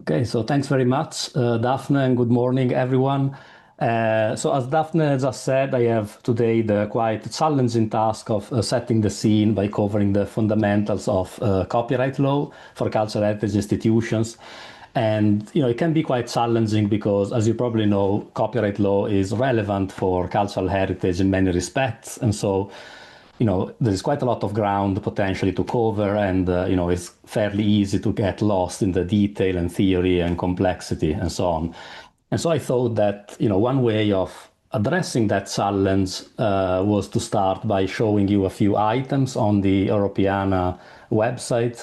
Okay, so thanks very much, Daphne, and good morning, everyone. So as Daphne just said, I have today the quite challenging task of setting the scene by covering the fundamentals of copyright law for cultural heritage institutions. And, it can be quite challenging because, as you probably know, copyright law is relevant for cultural heritage in many respects. And so, there's quite a lot of ground potentially to cover, and, it's fairly easy to get lost in the detail and theory and complexity and so on. And so I thought that, one way of addressing that challenge was to start by showing you a few items on the Europeana website.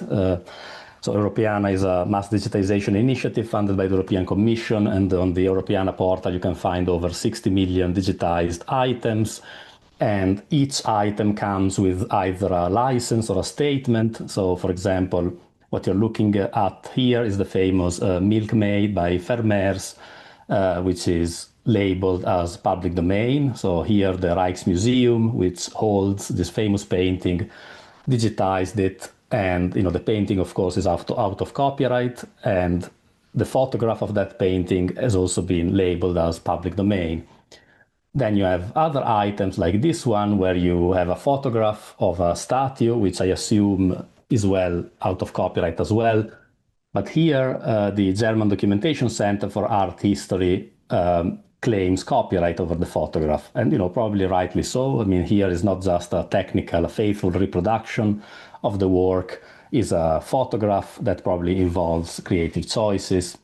So Europeana is a mass digitization initiative funded by the European Commission, and on the Europeana portal you can find over 60 million digitized items. And each item comes with either a license or a statement. So, for example, what you're looking at here is the famous Milkmaid by Vermeers, which is labeled as public domain. So here the Rijksmuseum, which holds this famous painting, digitized it. And, the painting, of course, is out of copyright. And the photograph of that painting has also been labeled as public domain. Then you have other items like this one, where you have a photograph of a statue, which I assume is well out of copyright as well. But here, the German Documentation Center for Art History claims copyright over the photograph. And, probably rightly so. I mean, here is not just a technical, a faithful reproduction of the work, is a photograph that probably involves creative choices.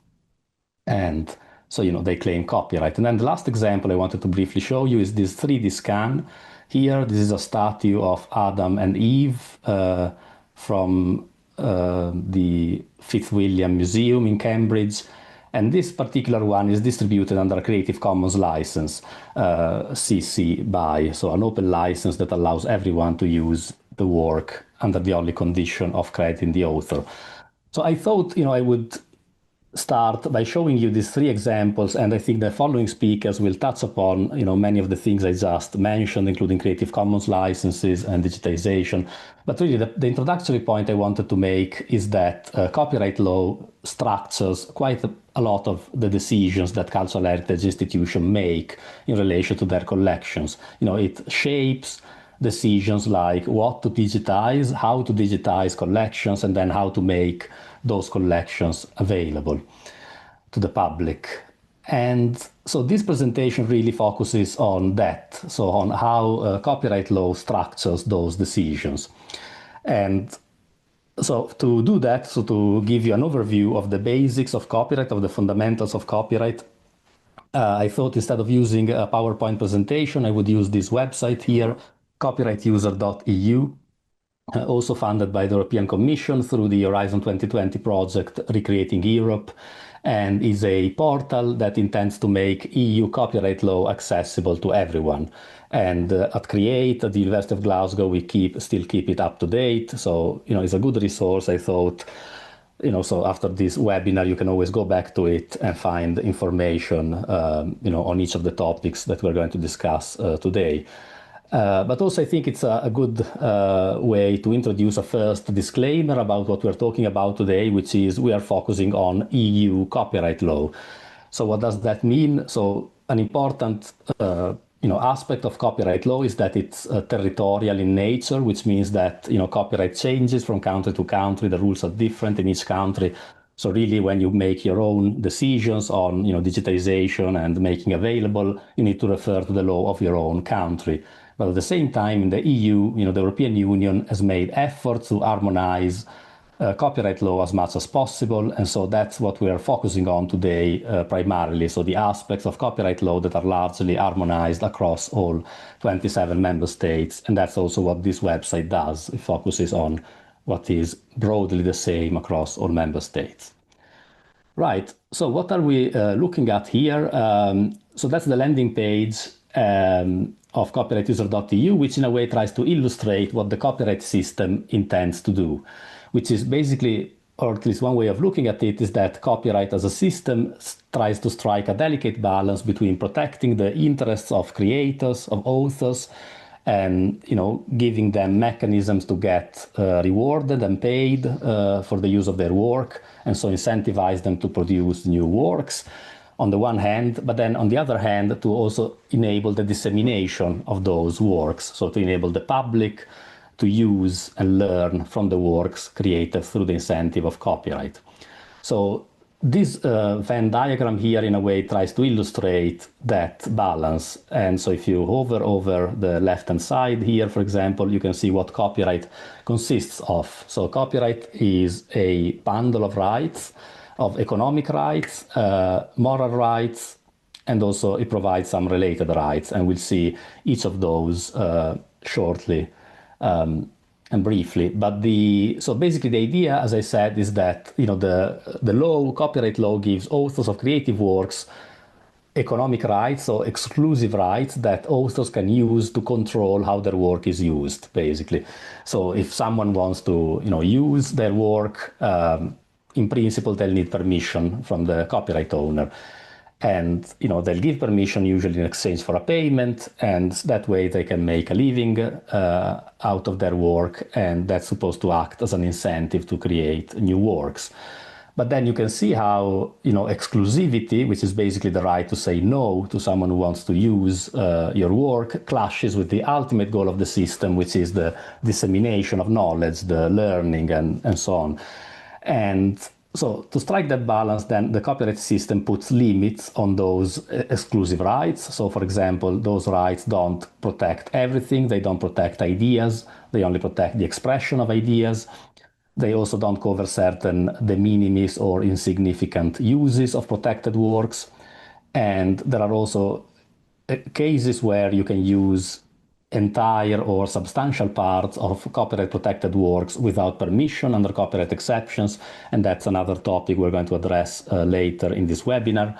And so, they claim copyright. And then the last example I wanted to briefly show you is this 3D scan. Here, this is a statue of Adam and Eve from the Fitzwilliam Museum in Cambridge. And this particular one is distributed under a Creative Commons license, CC BY, so an open license that allows everyone to use the work under the only condition of crediting the author. So I thought, I would start by showing you these three examples, and I think the following speakers will touch upon, many of the things I just mentioned, including Creative Commons licenses and digitization. But really, the introductory point I wanted to make is that copyright law structures quite a lot of the decisions that cultural heritage institutions make in relation to their collections. It shapes decisions like what to digitize, how to digitize collections, and then how to make those collections available to the public. And so this presentation really focuses on that, so on how copyright law structures those decisions. And so to do that, so to give you an overview of the basics of copyright, of the fundamentals of copyright, I thought instead of using a PowerPoint presentation, I would use this website here, copyrightuser.eu. Also funded by the European Commission through the Horizon 2020 project Recreating Europe, and is a portal that intends to make EU copyright law accessible to everyone. And at Create, at the University of Glasgow, we still keep it up to date. So, it's a good resource, I thought. So after this webinar, you can always go back to it and find information, on each of the topics that we're going to discuss today. But also I think it's a good way to introduce a first disclaimer about what we're talking about today, which is we are focusing on EU copyright law. So what does that mean? So an important aspect of copyright law is that it's territorial in nature, which means that copyright changes from country to country. The rules are different in each country. So really, when you make your own decisions on digitization and making available, you need to refer to the law of your own country. But at the same time, in the EU, the European Union has made efforts to harmonize copyright law as much as possible. And so that's what we are focusing on today primarily. So the aspects of copyright law that are largely harmonized across all 27 member states. And that's also what this website does. It focuses on what is broadly the same across all member states. Right, so what are we looking at here? So that's the landing page of copyrightuser.eu, which in a way tries to illustrate what the copyright system intends to do, which is basically, or at least one way of looking at it, is that copyright as a system tries to strike a delicate balance between protecting the interests of creators, of authors, and giving them mechanisms to get rewarded and paid for the use of their work, and so incentivize them to produce new works on the one hand, but then on the other hand to also enable the dissemination of those works, so to enable the public to use and learn from the works created through the incentive of copyright. So this Venn diagram here in a way tries to illustrate that balance. And so if you hover over the left-hand side here, for example, you can see what copyright consists of. So copyright is a bundle of rights, of economic rights, moral rights, and also it provides some related rights. And we'll see each of those shortly and briefly. But so basically the idea, as I said, is that the copyright law gives authors of creative works economic rights, so exclusive rights that authors can use to control how their work is used, basically. So if someone wants to use their work, in principle they'll need permission from the copyright owner. And they'll give permission usually in exchange for a payment, and that way they can make a living out of their work, and that's supposed to act as an incentive to create new works. But then you can see how exclusivity, which is basically the right to say no to someone who wants to use your work, clashes with the ultimate goal of the system, which is the dissemination of knowledge, the learning, and so on. And so to strike that balance, then the copyright system puts limits on those exclusive rights. So for example, those rights don't protect everything. They don't protect ideas. They only protect the expression of ideas. They also don't cover certain de minimis or insignificant uses of protected works. And there are also cases where you can use entire or substantial parts of copyright protected works without permission under copyright exceptions, and that's another topic we're going to address later in this webinar.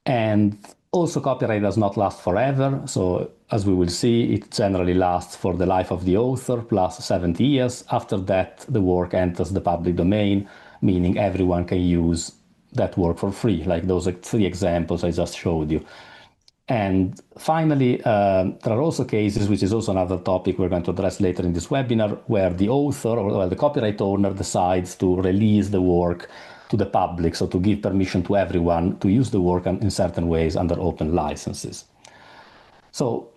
And also copyright does not last forever, so as we will see, it generally lasts for the life of the author plus 70 years. After that, the work enters the public domain, meaning everyone can use that work for free, like those 3 examples I just showed you. And finally, there are also cases, which is also another topic we're going to address later in this webinar, where the author or the copyright owner decides to release the work to the public, so to give permission to everyone to use the work in certain ways under open licenses. So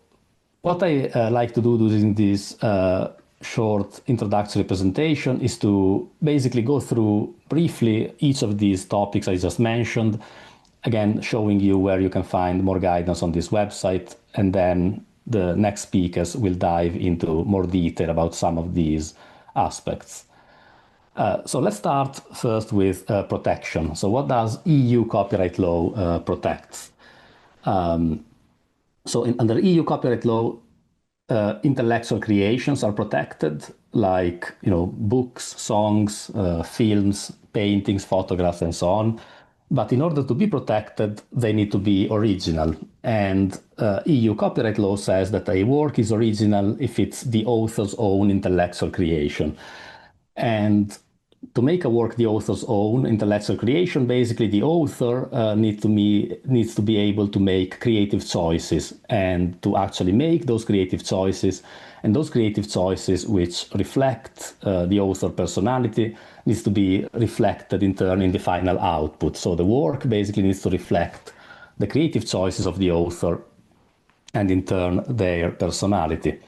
what I like to do during this short introductory presentation is to basically go through briefly each of these topics I just mentioned, again, showing you where you can find more guidance on this website, and then the next speakers will dive into more detail about some of these aspects. So let's start first with protection. So what does EU copyright law protect? Under EU copyright law, intellectual creations are protected, like books, songs, films, paintings, photographs, and so on. But in order to be protected, they need to be original. And EU copyright law says that a work is original if it's the author's own intellectual creation. And to make a work the author's own intellectual creation, basically the author needs to be able to make creative choices, and to actually make those creative choices. And those creative choices, which reflect the author personality, needs to be reflected in turn in the final output. So the work basically needs to reflect the creative choices of the author and in turn their personality.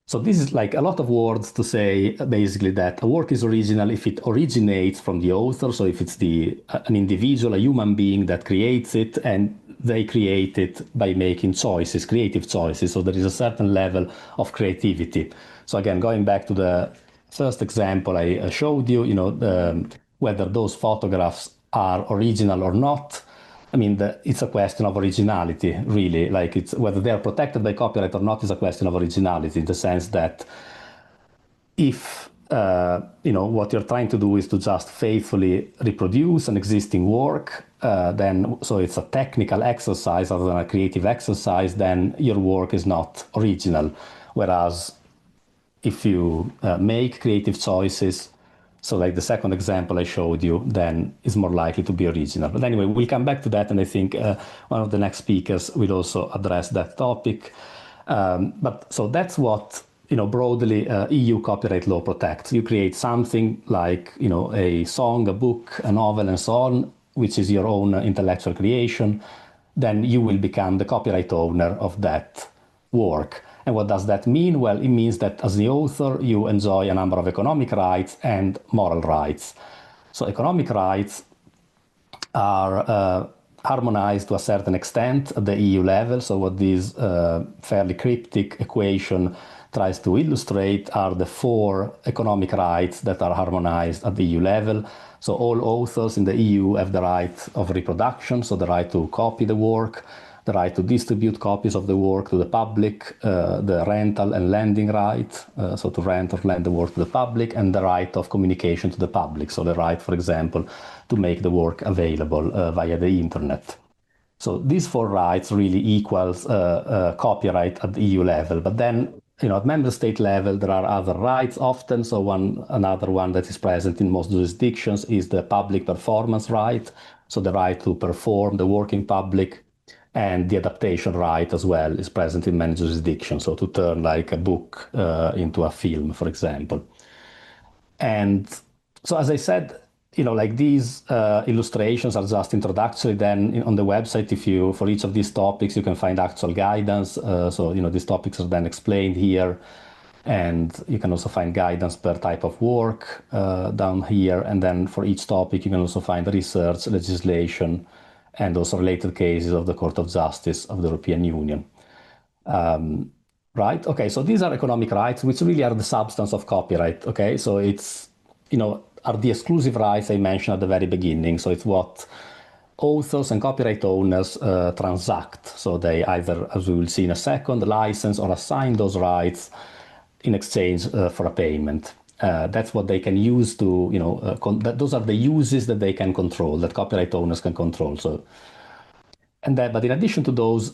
So this is like a lot of words to say basically that a work is original if it originates from the author. So if it's an individual, a human being that creates it, and they create it by making choices, creative choices. So there is a certain level of creativity. So again, going back to the first example I showed you, whether those photographs are original or not. I mean, it's a question of originality, really. Like, it's whether they are protected by copyright or not is a question of originality, in the sense that if what you're trying to do is to just faithfully reproduce an existing work, so it's a technical exercise rather than a creative exercise, then your work is not original. Whereas if you make creative choices, so like the second example I showed you, then is more likely to be original. But anyway, we'll come back to that, and I think one of the next speakers will also address that topic. But so that's what, broadly EU copyright law protects. You create something like, a song, a book, a novel, and so on, which is your own intellectual creation, then you will become the copyright owner of that work. And what does that mean? Well, it means that as the author, you enjoy a number of economic rights and moral rights. So economic rights are harmonized to a certain extent at the EU level. So what this fairly cryptic equation tries to illustrate are the 4 economic rights that are harmonized at the EU level. So all authors in the EU have the right of reproduction, so the right to copy the work, the right to distribute copies of the work to the public, the rental and lending right, so to rent or lend the work to the public, and the right of communication to the public, so the right, for example, to make the work available via the internet. So these 4 rights really equals copyright at the EU level. But then, at member state level, there are other rights often. So another one that is present in most jurisdictions is the public performance right. So the right to perform the work in public, and the adaptation right as well is present in many jurisdictions. So to turn like a book into a film, for example. And so, as I said, like these illustrations are just introductory. Then on the website, for each of these topics, you can find actual guidance. So, these topics are then explained here. And you can also find guidance per type of work down here. And then for each topic, you can also find research, legislation, and also related cases of the Court of Justice of the European Union. Right? Okay, so these are economic rights, which really are the substance of copyright. Okay, so it's, are the exclusive rights I mentioned at the very beginning. So it's what authors and copyright owners transact. So they either, as we will see in a second, license or assign those rights in exchange for a payment. That's what they can use to, those are the uses that they can control, that copyright owners can control. So, but in addition to those,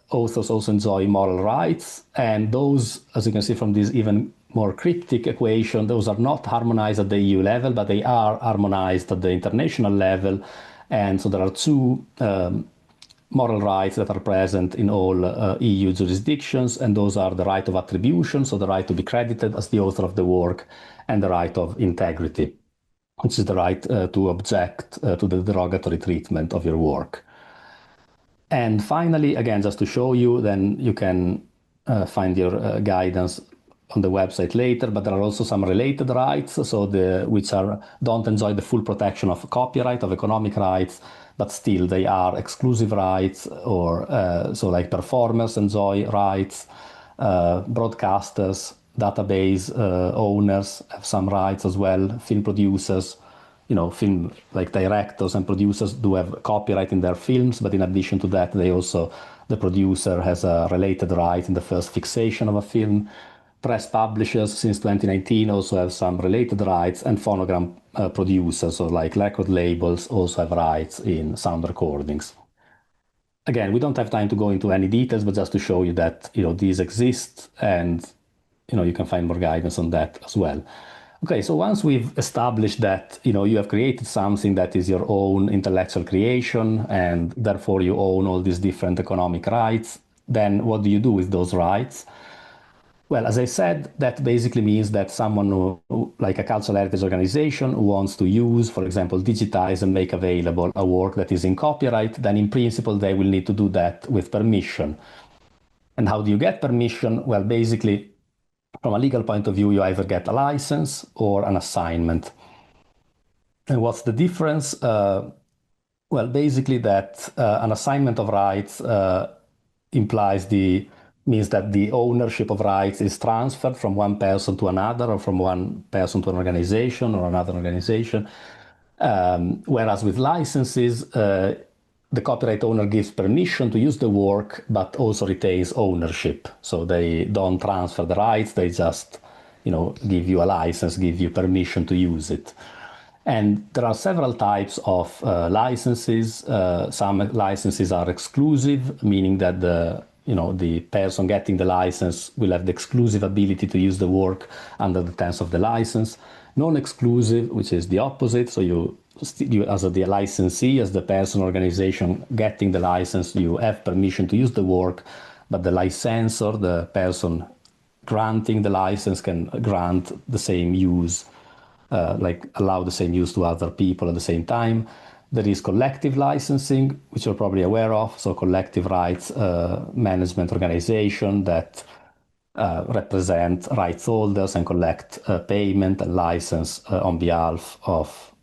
authors also enjoy moral rights, and those, as you can see from this even more cryptic equation, those are not harmonized at the EU level, but they are harmonized at the international level. And so there are 2 moral rights that are present in all EU jurisdictions, and those are the right of attribution, so the right to be credited as the author of the work, and the right of integrity, which is the right to object to the derogatory treatment of your work. And finally, again, just to show you, then you can find your guidance on the website later, but there are also some related rights, so which don't enjoy the full protection of copyright, of economic rights, but still they are exclusive rights, or so like performers enjoy rights, broadcasters, database owners have some rights as well, film producers, film like directors and producers do have copyright in their films, but in addition to that, the producer has a related right in the first fixation of a film. Press publishers since 2019 also have some related rights, and phonogram producers, so like record labels, also have rights in sound recordings. Again, we don't have time to go into any details, but just to show you that these exist, and you can find more guidance on that as well. Okay, so once we've established that you have created something that is your own intellectual creation, and therefore you own all these different economic rights, then what do you do with those rights? Well, as I said, that basically means that someone who, like a cultural heritage organization, who wants to use, for example, digitize and make available a work that is in copyright, then in principle they will need to do that with permission. And how do you get permission? Well, basically, from a legal point of view, you either get a license or an assignment. And what's the difference? Well, basically that an assignment of rights means that the ownership of rights is transferred from one person to another, or from one person to an organization or another organization. Whereas with licenses, the copyright owner gives permission to use the work, but also retains ownership. So they don't transfer the rights, they just, give you a license, give you permission to use it. And there are several types of licenses. Some licenses are exclusive, meaning that the person getting the license will have the exclusive ability to use the work under the terms of the license. Non-exclusive, which is the opposite. So you as the licensee, as the person or organization getting the license, you have permission to use the work, but the licensor, the person granting the license, can grant the same use, allow the same use to other people at the same time. There is collective licensing, which you're probably aware of, so collective rights management organization that represent rights holders and collect payment and license on behalf of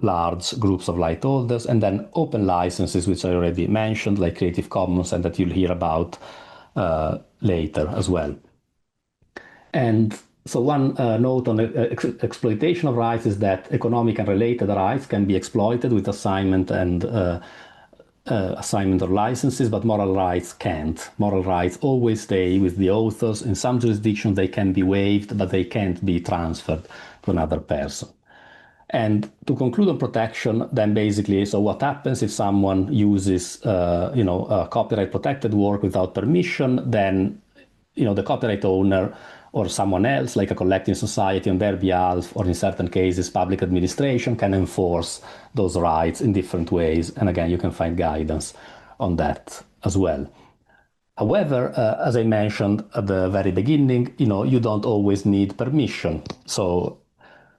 large groups of right holders. And then open licenses, which I already mentioned, like Creative Commons, and that you'll hear about later as well. And so one note on exploitation of rights is that economic and related rights can be exploited with assignment and assignment or licenses, but moral rights can't. Moral rights always stay with the authors. In some jurisdictions, they can be waived, but they can't be transferred to another person. And to conclude on protection, then basically, so what happens if someone uses, a copyright protected work without permission? Then, the copyright owner or someone else, like a collecting society on their behalf, or in certain cases, public administration, can enforce those rights in different ways. And again, you can find guidance on that as well. However, as I mentioned at the very beginning, you don't always need permission. So,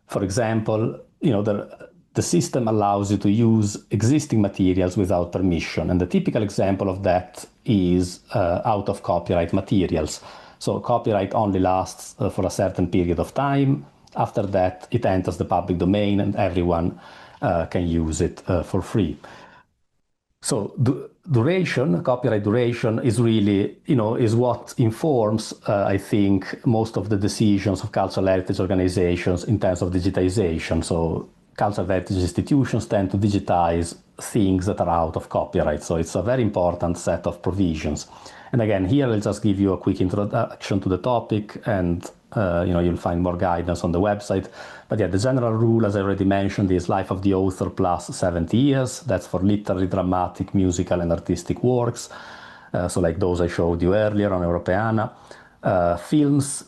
for example, the system allows you to use existing materials without permission. And the typical example of that is out of copyright materials. So copyright only lasts for a certain period of time. After that, it enters the public domain and everyone can use it for free. So copyright duration is really, is what informs, I think, most of the decisions of cultural heritage organizations in terms of digitization. So cultural heritage institutions tend to digitize things that are out of copyright. So it's a very important set of provisions. And again, here I'll just give you a quick introduction to the topic, and you'll find more guidance on the website. But yeah, the general rule, as I already mentioned, is life of the author plus 70 years. That's for literary, dramatic, musical, and artistic works. So like those I showed you earlier on Europeana. Films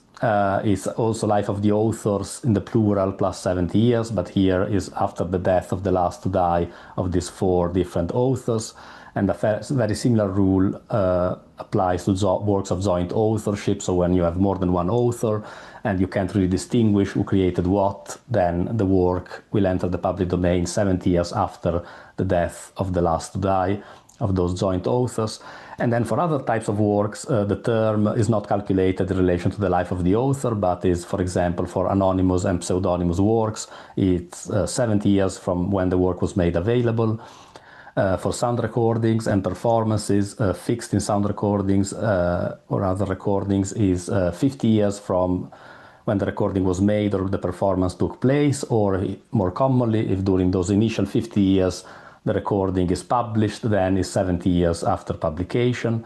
is also life of the authors in the plural plus 70 years, but here is after the death of the last to die of these 4 different authors. And a very similar rule applies to works of joint authorship. So when you have more than one author and you can't really distinguish who created what, then the work will enter the public domain 70 years after the death of the last to die of those joint authors. And then for other types of works, the term is not calculated in relation to the life of the author, but is, for example, for anonymous and pseudonymous works, it's 70 years from when the work was made available. For sound recordings and performances fixed in sound recordings or other recordings is 50 years from when the recording was made or the performance took place, or more commonly, if during those initial 50 years the recording is published, then is 70 years after publication.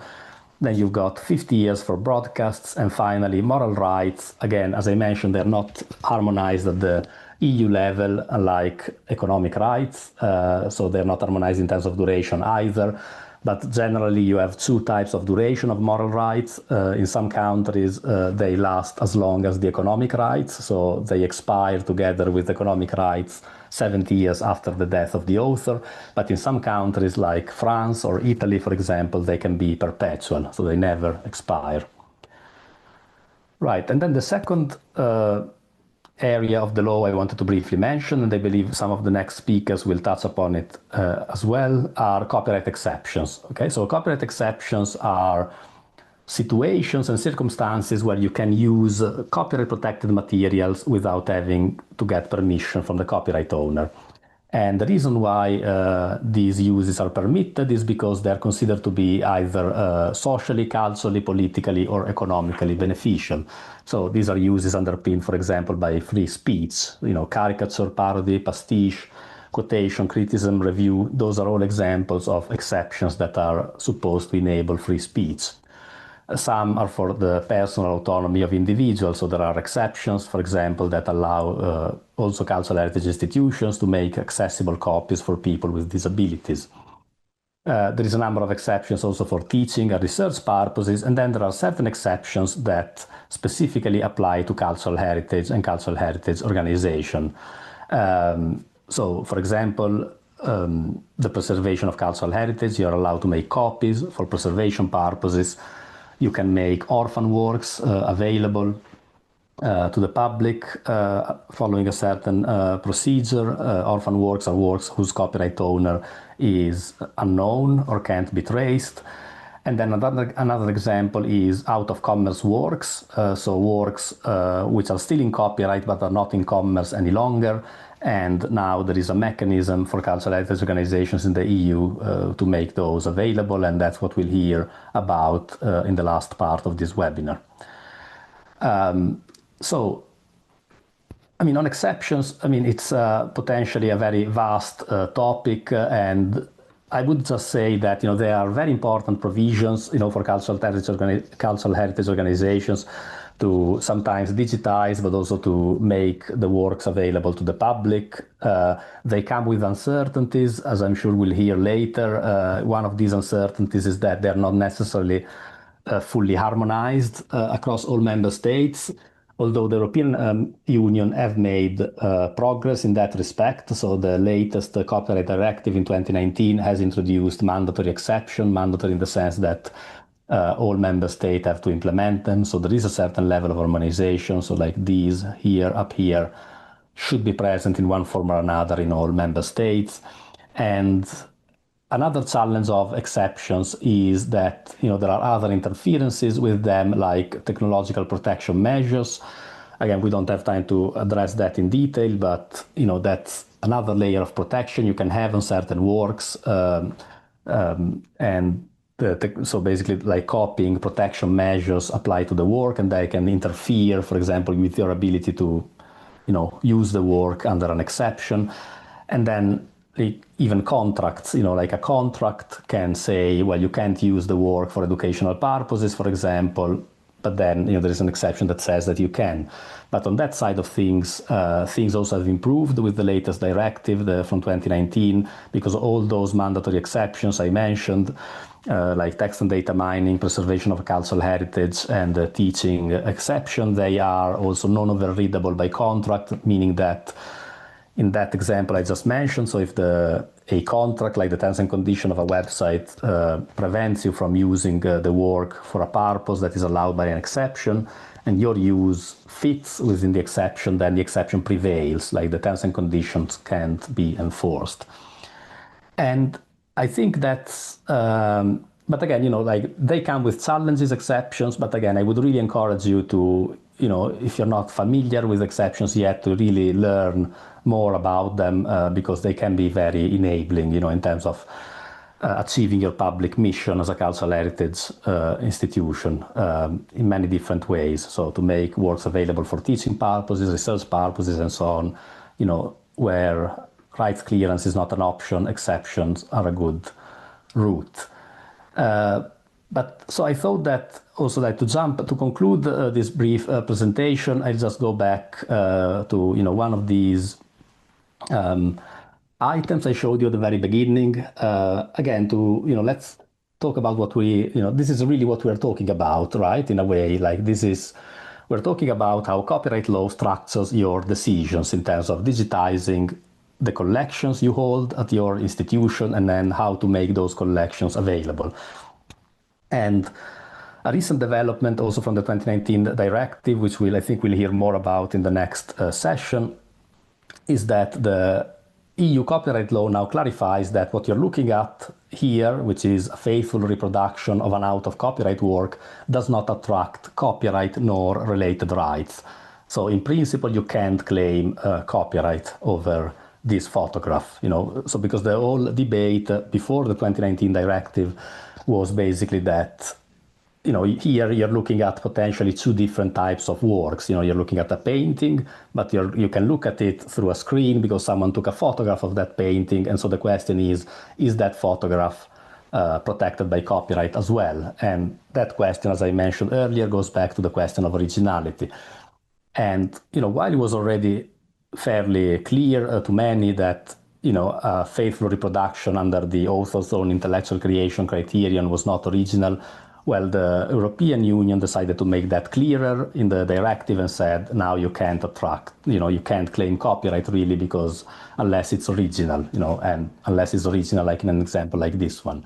Then you've got 50 years for broadcasts, and finally moral rights. Again, as I mentioned, they're not harmonized at the EU level, unlike economic rights, so they're not harmonized in terms of duration either. But generally, you have 2 types of duration of moral rights. In some countries, they last as long as the economic rights, so they expire together with economic rights 70 years after the death of the author. But in some countries, like France or Italy, for example, they can be perpetual, so they never expire. Right, and then the second area of the law I wanted to briefly mention, and I believe some of the next speakers will touch upon it as well, are copyright exceptions. Okay, so copyright exceptions are situations and circumstances where you can use copyright protected materials without having to get permission from the copyright owner. And the reason why these uses are permitted is because they're considered to be either socially, culturally, politically, or economically beneficial. So these are uses underpinned, for example, by free speech, caricature, parody, pastiche, quotation, criticism, review. Those are all examples of exceptions that are supposed to enable free speech. Some are for the personal autonomy of individuals, so there are exceptions, for example, that allow also cultural heritage institutions to make accessible copies for people with disabilities. There is a number of exceptions also for teaching and research purposes, and then there are certain exceptions that specifically apply to cultural heritage and cultural heritage organization. So, for example, the preservation of cultural heritage, you're allowed to make copies for preservation purposes. You can make orphan works available to the public following a certain procedure. Orphan works are works whose copyright owner is unknown or can't be traced. And then another example is out-of-commerce works, so works which are still in copyright but are not in commerce any longer. And now there is a mechanism for cultural heritage organizations in the EU to make those available, and that's what we'll hear about in the last part of this webinar. So, I mean, on exceptions, I mean, it's potentially a very vast topic, and I would just say that, you know, there are very important provisions, you know, for cultural heritage organizations to sometimes digitize, but also to make the works available to the public. They come with uncertainties, as I'm sure we'll hear later. One of these uncertainties is that they're not necessarily fully harmonized across all member states, although the European Union have made progress in that respect. So the latest copyright directive in 2019 has introduced mandatory exception, mandatory in the sense that all member states have to implement them. So there is a certain level of harmonization. So like these here, up here, should be present in one form or another in all member states. And another challenge of exceptions is that, you know, there are other interferences with them, like technological protection measures. Again, we don't have time to address that in detail, but, you know, that's another layer of protection you can have on certain works. So basically, like copying protection measures apply to the work, and they can interfere, for example, with your ability to, you know, use the work under an exception. And then even contracts, you know, like a contract can say, well, you can't use the work for educational purposes, for example, but then, you know, there is an exception that says that you can. But on that side of things, things also have improved with the latest directive from 2019, because all those mandatory exceptions I mentioned, like text and data mining, preservation of cultural heritage, and the teaching exception, they are also non-overreadable by contract, meaning that in that example I just mentioned, so if a contract, like the terms and conditions of a website, prevents you from using the work for a purpose that is allowed by an exception, and your use fits within the exception, then the exception prevails, like the terms and conditions can't be enforced. And I think that's, but again, you know, like they come with challenges, exceptions, but again, I would really encourage you to, you know, if you're not familiar with exceptions yet, to really learn more about them, because they can be very enabling, you know, in terms of achieving your public mission as a cultural heritage institution in many different ways. So to make works available for teaching purposes, research purposes, and so on, you know, where rights clearance is not an option, exceptions are a good route. But so I thought that also, like, to conclude this brief presentation, I'll just go back to, you know, one of these items I showed you at the very beginning. Again, to, you know, let's talk about what we, you know, this is really what we're talking about, right? In a way, like we're talking about how copyright law structures your decisions in terms of digitizing the collections you hold at your institution, and then how to make those collections available. And a recent development also from the 2019 directive, which I think we'll hear more about in the next session, is that the EU copyright law now clarifies that what you're looking at here, which is a faithful reproduction of an out-of-copyright work, does not attract copyright nor related rights. So in principle, you can't claim copyright over this photograph, you know. So because the whole debate before the 2019 directive was basically that, you know, here you're looking at potentially two different types of works. You know, you're looking at a painting, but you can look at it through a screen because someone took a photograph of that painting. And so the question is that photograph protected by copyright as well? And that question, as I mentioned earlier, goes back to the question of originality. And, you know, while it was already fairly clear to many that, you know, a faithful reproduction under the author's own intellectual creation criterion was not original, well, the European Union decided to make that clearer in the directive and said, now you can't attract, you know, you can't claim copyright really, because unless it's original, you know, and unless it's original, like in an example like this one.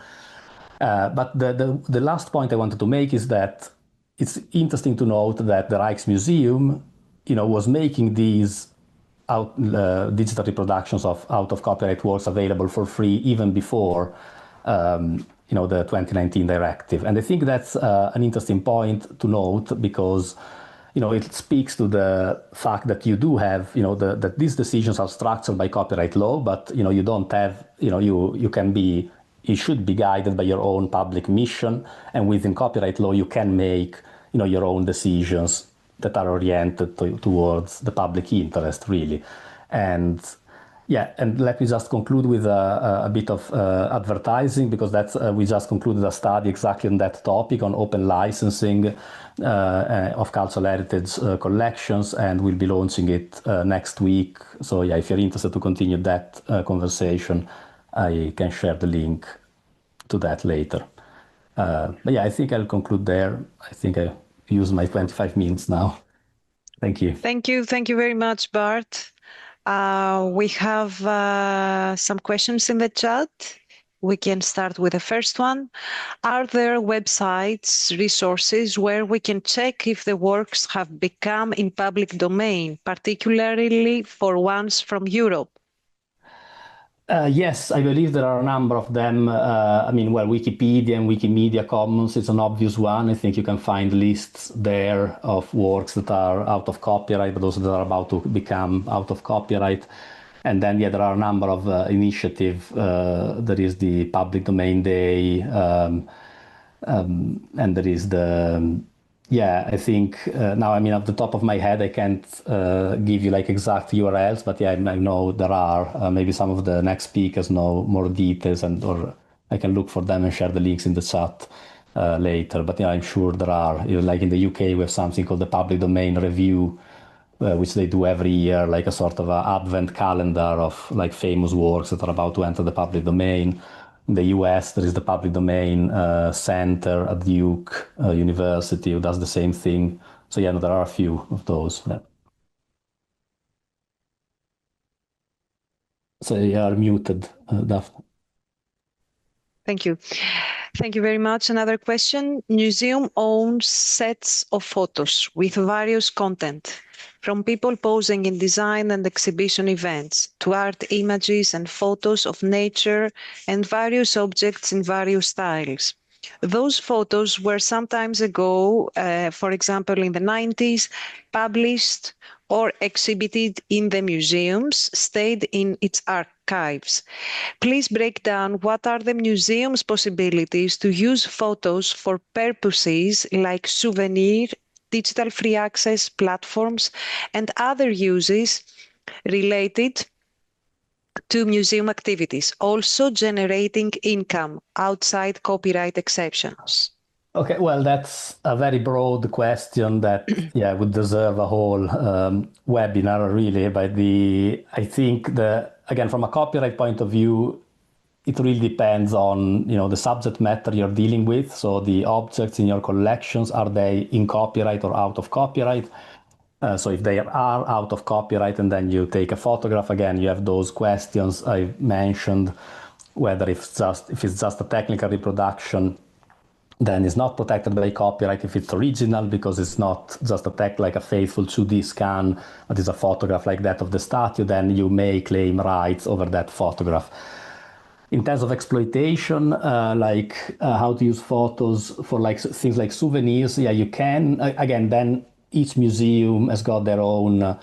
But the last point I wanted to make is that it's interesting to note that the Rijksmuseum, was making these digital reproductions of out-of-copyright works available for free even before the 2019 directive. And I think that's an interesting point to note because it speaks to the fact that you do have, that these decisions are structured by copyright law, but, you don't have, you should be guided by your own public mission. And within copyright law, you can make, your own decisions that are oriented towards the public interest, really. And let me just conclude with a bit of advertising, because we just concluded a study exactly on that topic, on open licensing of cultural heritage collections, and we'll be launching it next week. So if you're interested to continue that conversation, I can share the link to that later. But I think I'll conclude there. I think I used my 25 minutes now. Thank you. Thank you very much, Bart. We have some questions in the chat. We can start with the first one. Are there websites, resources where we can check if the works have become in public domain, particularly for ones from Europe? Yes, I believe there are a number of them. Wikipedia and Wikimedia Commons is an obvious one. I think you can find lists there of works that are out of copyright, but also that are about to become out of copyright. And then, there are a number of initiatives. There is the Public Domain Day, and there is the... I think now, off the top of my head, I can't give you exact URLs, but I know there are. Maybe some of the next speakers know more details, or I can look for them and share the links in the chat later. But I'm sure there are. Like in the UK, we have something called the Public Domain Review, which they do every year, like a sort of an advent calendar of famous works that are about to enter the public domain. In the US, there is the Public Domain Center at Duke University who does the same thing. So there are a few of those. Yeah. So you are muted, Daphne. Thank you. Thank you very much. Another question. Museum owns sets of photos with various content, from people posing in design and exhibition events to art images and photos of nature and various objects in various styles. Those photos were sometimes ago, for example, in the 90s, published or exhibited in the museums, stayed in its archives. Please break down what are the museum's possibilities to use photos for purposes like souvenir, digital free access platforms, and other uses related to museum activities, also generating income outside copyright exceptions. Okay, well, that's a very broad question that would deserve a whole webinar, really. But I think again, from a copyright point of view, it really depends on the subject matter you're dealing with. So the objects in your collections, are they in copyright or out of copyright? So if they are out of copyright and then you take a photograph, again, you have those questions I mentioned, whether if it's just a technical reproduction, then it's not protected by copyright if it's original, because it's not just like a faithful 2D scan, but it's a photograph like that of the statue, then you may claim rights over that photograph. In terms of exploitation, how to use photos for things like souvenirs, you can. Again, then each museum has got their own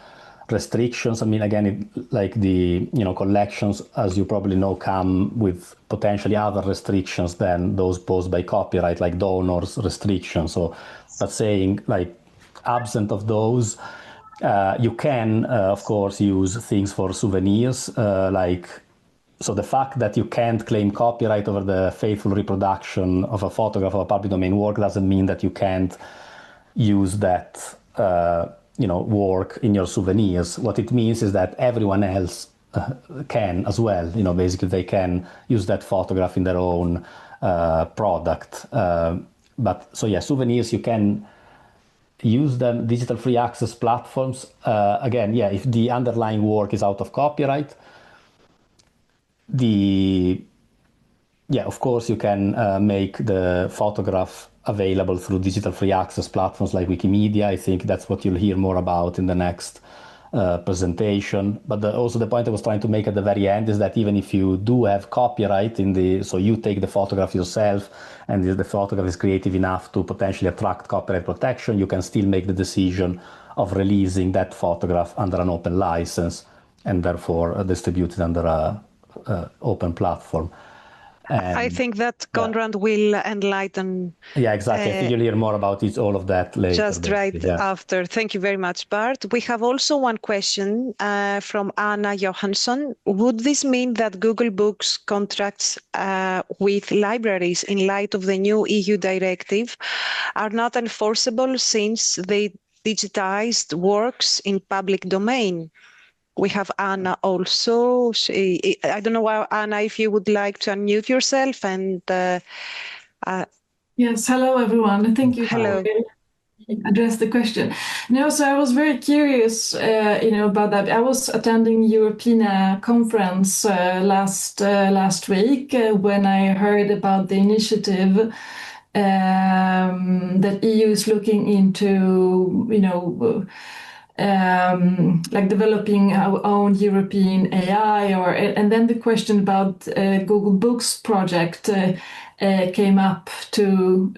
restrictions. The collections, as you probably know, come with potentially other restrictions than those posed by copyright, like donors restrictions. So, but saying absent of those, you can, of course, use things for souvenirs, So the fact that you can't claim copyright over the faithful reproduction of a photograph of a public domain work doesn't mean that you can't use that work in your souvenirs. What it means is that everyone else can as well. Basically they can use that photograph in their own product. Souvenirs, you can use them, digital free access platforms. If the underlying work is out of copyright, Yeah, of course, you can make the photograph available through digital free access platforms like Wikimedia. I think that's what you'll hear more about in the next presentation. But also the point I was trying to make at the very end is that even if you do have copyright so you take the photograph yourself and the photograph is creative enough to potentially attract copyright protection, you can still make the decision of releasing that photograph under an open license and therefore distribute it under a open platform. I think that Konrad will enlighten. Yeah, exactly. I think you'll hear more about all of that later. Just right after. Thank you very much, Bart. We have also one question from Anna Johansson. Would this mean that Google Books contracts with libraries in light of the new EU directive are not enforceable since they digitized works in public domain? We have Anna also. I don't know, Anna, if you would like to unmute yourself and... Yes, hello, everyone. Thank you Hello. for address the question. No, so I was very curious, about that. I was attending European conference last week when I heard about the initiative that EU is looking into, like developing our own European AI, and then the question about Google Books project came up to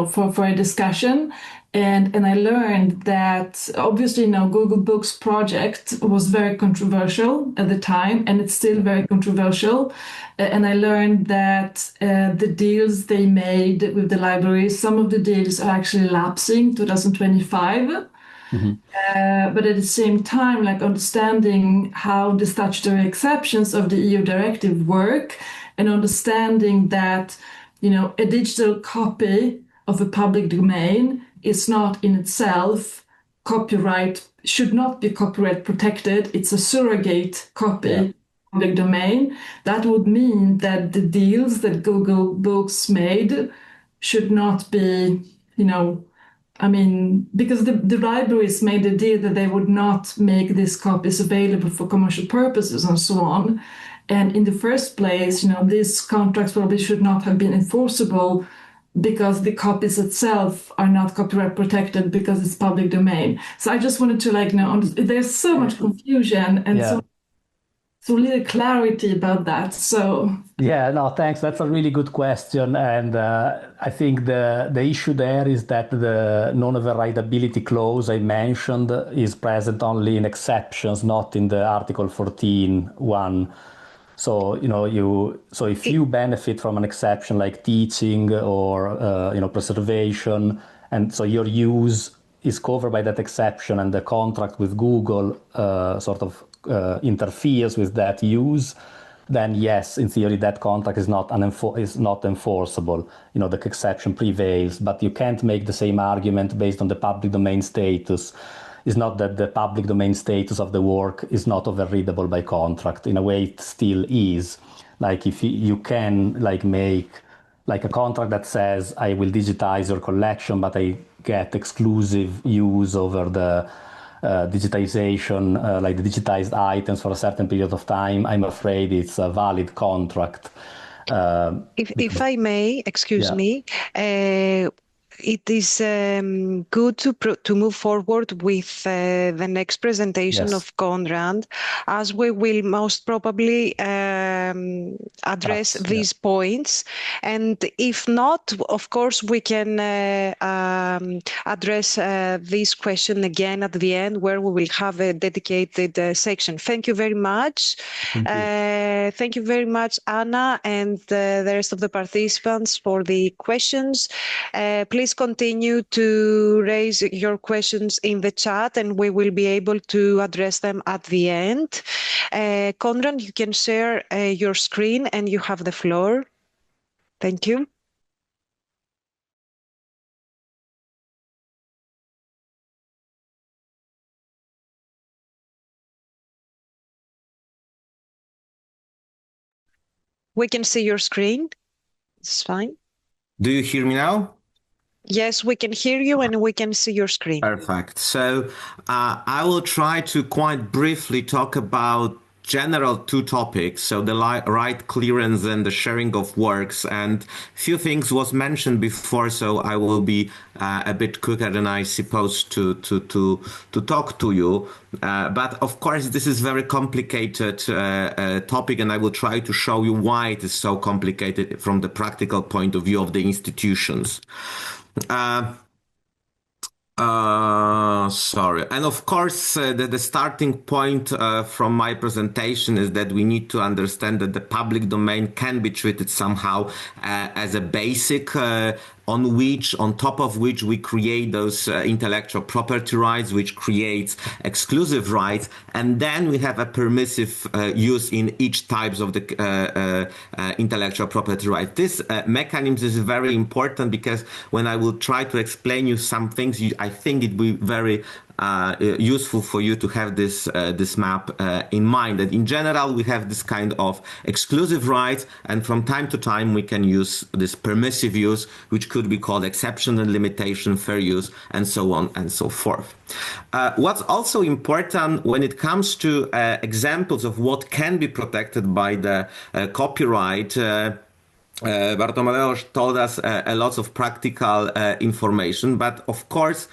for a discussion, and I learned that obviously Google Books project was very controversial at the time, and it's still very controversial. And I learned that the deals they made with the libraries, some of the deals are actually lapsing 2025. But at the same time, like understanding how the statutory exceptions of the EU directive work, and understanding that, a digital copy of a public domain is not in itself should not be copyright protected. It's a surrogate copy of public domain. That would mean that the deals that Google Books made should not be, because the libraries made a deal that they would not make these copies available for commercial purposes and so on. And in the first place, these contracts probably should not have been enforceable because the copies itself are not copyright protected because it's public domain. So I just wanted to there's so much confusion and so little clarity about that. So yeah, no, thanks. That's a really good question, and I think the issue there is that the non-overridability clause I mentioned is present only in exceptions, not in the Article 14(1). So if you benefit from an exception like teaching or preservation, and so your use is covered by that exception, and the contract with Google interferes with that use, then yes, in theory, that contract is not enforceable. The exception prevails, but you can't make the same argument based on the public domain status. It's not that the public domain status of the work is not overridable by contract. In a way, it still is. Like if you can make like a contract that says, I will digitize your collection, but I get exclusive use over the digitization, like the digitized items for a certain period of time, I'm afraid it's a valid contract. If I may, excuse me, it is good to move forward with the next presentation of Konrad, as we will most probably address these points. And if not, of course, we can address this question again at the end, where we will have a dedicated section. Thank you very much. Thank you very much, Anna, and the rest of the participants for the questions. Please continue to raise your questions in the chat, and we will be able to address them at the end. Konrad, you can share your screen, and you have the floor. Thank you. We can see your screen. It's fine. Do you hear me now? Yes, we can hear you and we can see your screen. Perfect. So I will try to quite briefly talk about general two topics, so the right clearance and the sharing of works, and few things was mentioned before, so I will be a bit quicker than I suppose to talk to you. But of course, this is very complicated topic, and I will try to show you why it is so complicated from the practical point of view of the institutions. Sorry. And of course, the starting point from my presentation is that we need to understand that the public domain can be treated somehow as a basic on top of which we create those intellectual property rights, which creates exclusive rights, and then we have a permissive use in each types of the intellectual property right. This mechanism is very important because when I will try to explain you some things, I think it will be very useful for you to have this map in mind, that in general we have this kind of exclusive rights, and from time to time we can use this permissive use, which could be called exception and limitation, fair use, and so on and so forth. What's also important when it comes to examples of what can be protected by the copyright, Bartolomeo told us a lot of practical information, but of course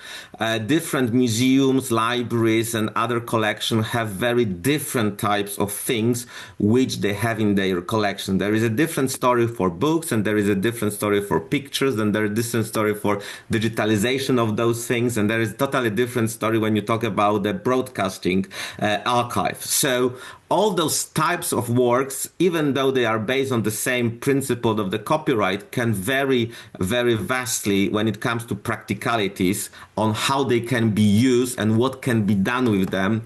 different museums, libraries and other collections have very different types of things which they have in their collection. There is a different story for books, and there is a different story for pictures, and there is a different story for digitalization of those things, and there is a totally different story when you talk about the broadcasting archive. So all those types of works, even though they are based on the same principle of the copyright, can vary very vastly when it comes to practicalities on how they can be used and what can be done with them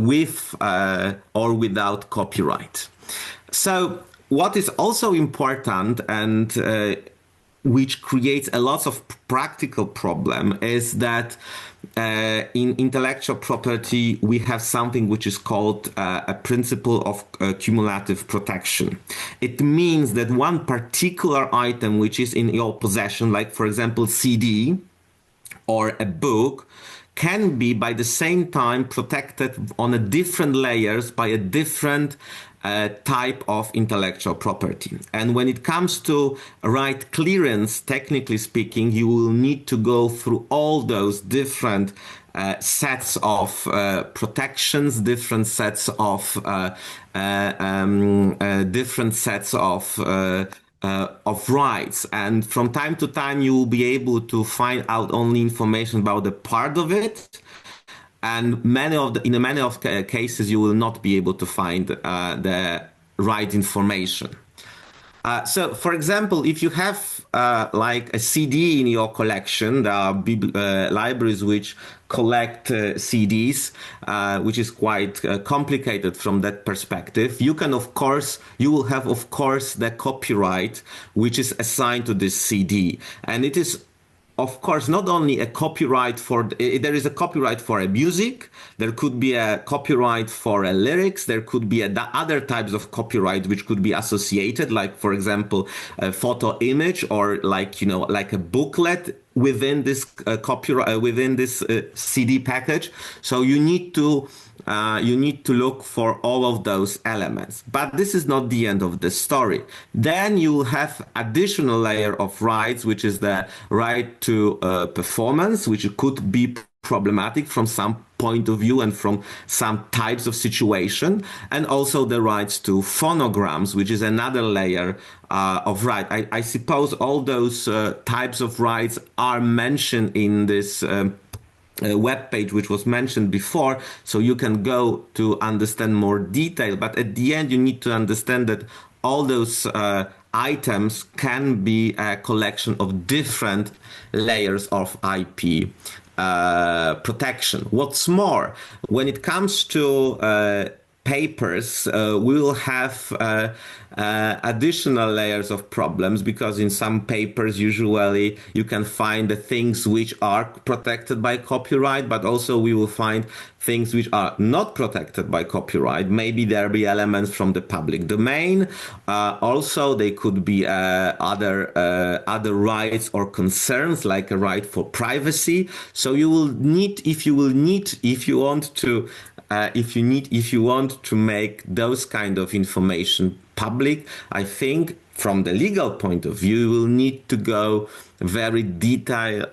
with or without copyright. So what is also important, and which creates a lot of practical problem, is that in intellectual property we have something which is called a principle of cumulative protection. It means that one particular item which is in your possession, like for example CD or a book, can be by the same time protected on a different layers by a different type of intellectual property. And when it comes to right clearance, technically speaking, you will need to go through all those different sets of protections, different sets of rights, and from time to time you will be able to find out only information about the part of it, and in many of cases you will not be able to find the right information. So, for example, if you have like a CD in your collection, there are libraries which collect CDs, which is quite complicated from that perspective. You will have, of course, the copyright which is assigned to this CD, and it is, of course, not only a copyright there is a copyright for a music, there could be a copyright for a lyrics, there could be other types of copyright which could be associated, like, for example, a photo image, or like a booklet within this copyright, within this CD package. So you need to look for all of those elements. But this is not the end of the story. Then you will have additional layer of rights, which is the right to performance, which could be problematic from some point of view and from some types of situation, and also the rights to phonograms, which is another layer of right. I suppose all those types of rights are mentioned in this web page which was mentioned before, so you can go to understand more detail. But at the end, you need to understand that all those items can be a collection of different layers of IP protection. What's more, when it comes to papers, we will have additional layers of problems, because in some papers usually you can find the things which are protected by copyright, but also we will find things which are not protected by copyright. Maybe there be elements from the public domain. Also, they could be other rights or concerns, like a right for privacy. So you will need, if you want to if you want to make those kind of information public, I think from the legal point of view, you will need to go very detailed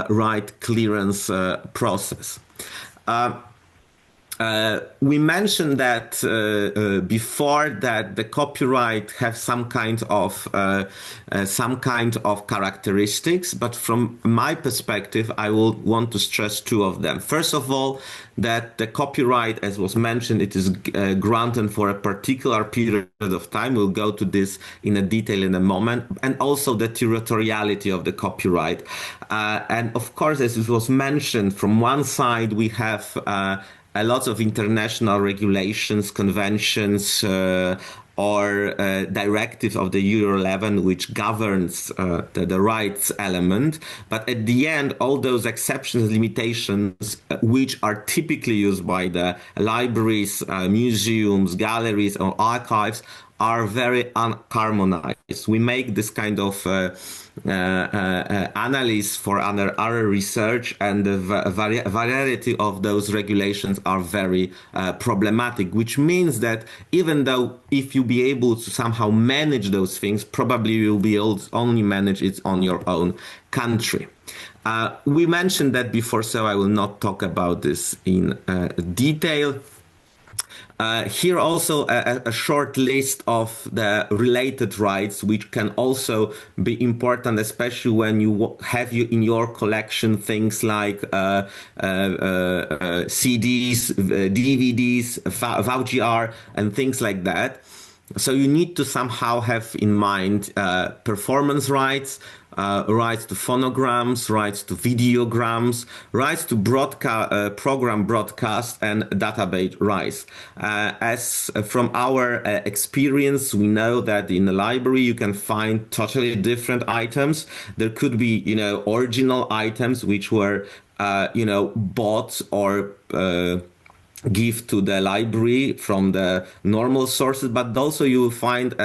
right clearance process. We mentioned that before, that the copyright have some kind of characteristics, but from my perspective, I will want to stress two of them. First of all, that the copyright, as was mentioned, it is granted for a particular period of time. We'll go to this in a detail in a moment, and also the territoriality of the copyright. And of course, as it was mentioned, from one side we have a lot of international regulations, conventions, or directive of the Euro 11, which governs the rights element. But at the end, all those exceptions, limitations, which are typically used by the libraries, museums, galleries, or archives, are very unharmonized. We make this kind of analysis for our research, and the variety of those regulations are very problematic, which means that even though if you be able to somehow manage those things, probably you'll be able to only manage it on your own country. We mentioned that before, so I will not talk about this in detail. Here also a short list of the related rights, which can also be important, especially when you have in your collection things like CDs, DVDs, VGR, and things like that. So you need to somehow have in mind performance rights, rights to phonograms, rights to videograms, rights to program broadcast, and database rights. As from our experience, we know that in the library you can find totally different items. There could be, original items which were, bought or give to the library from the normal sources, but also you will find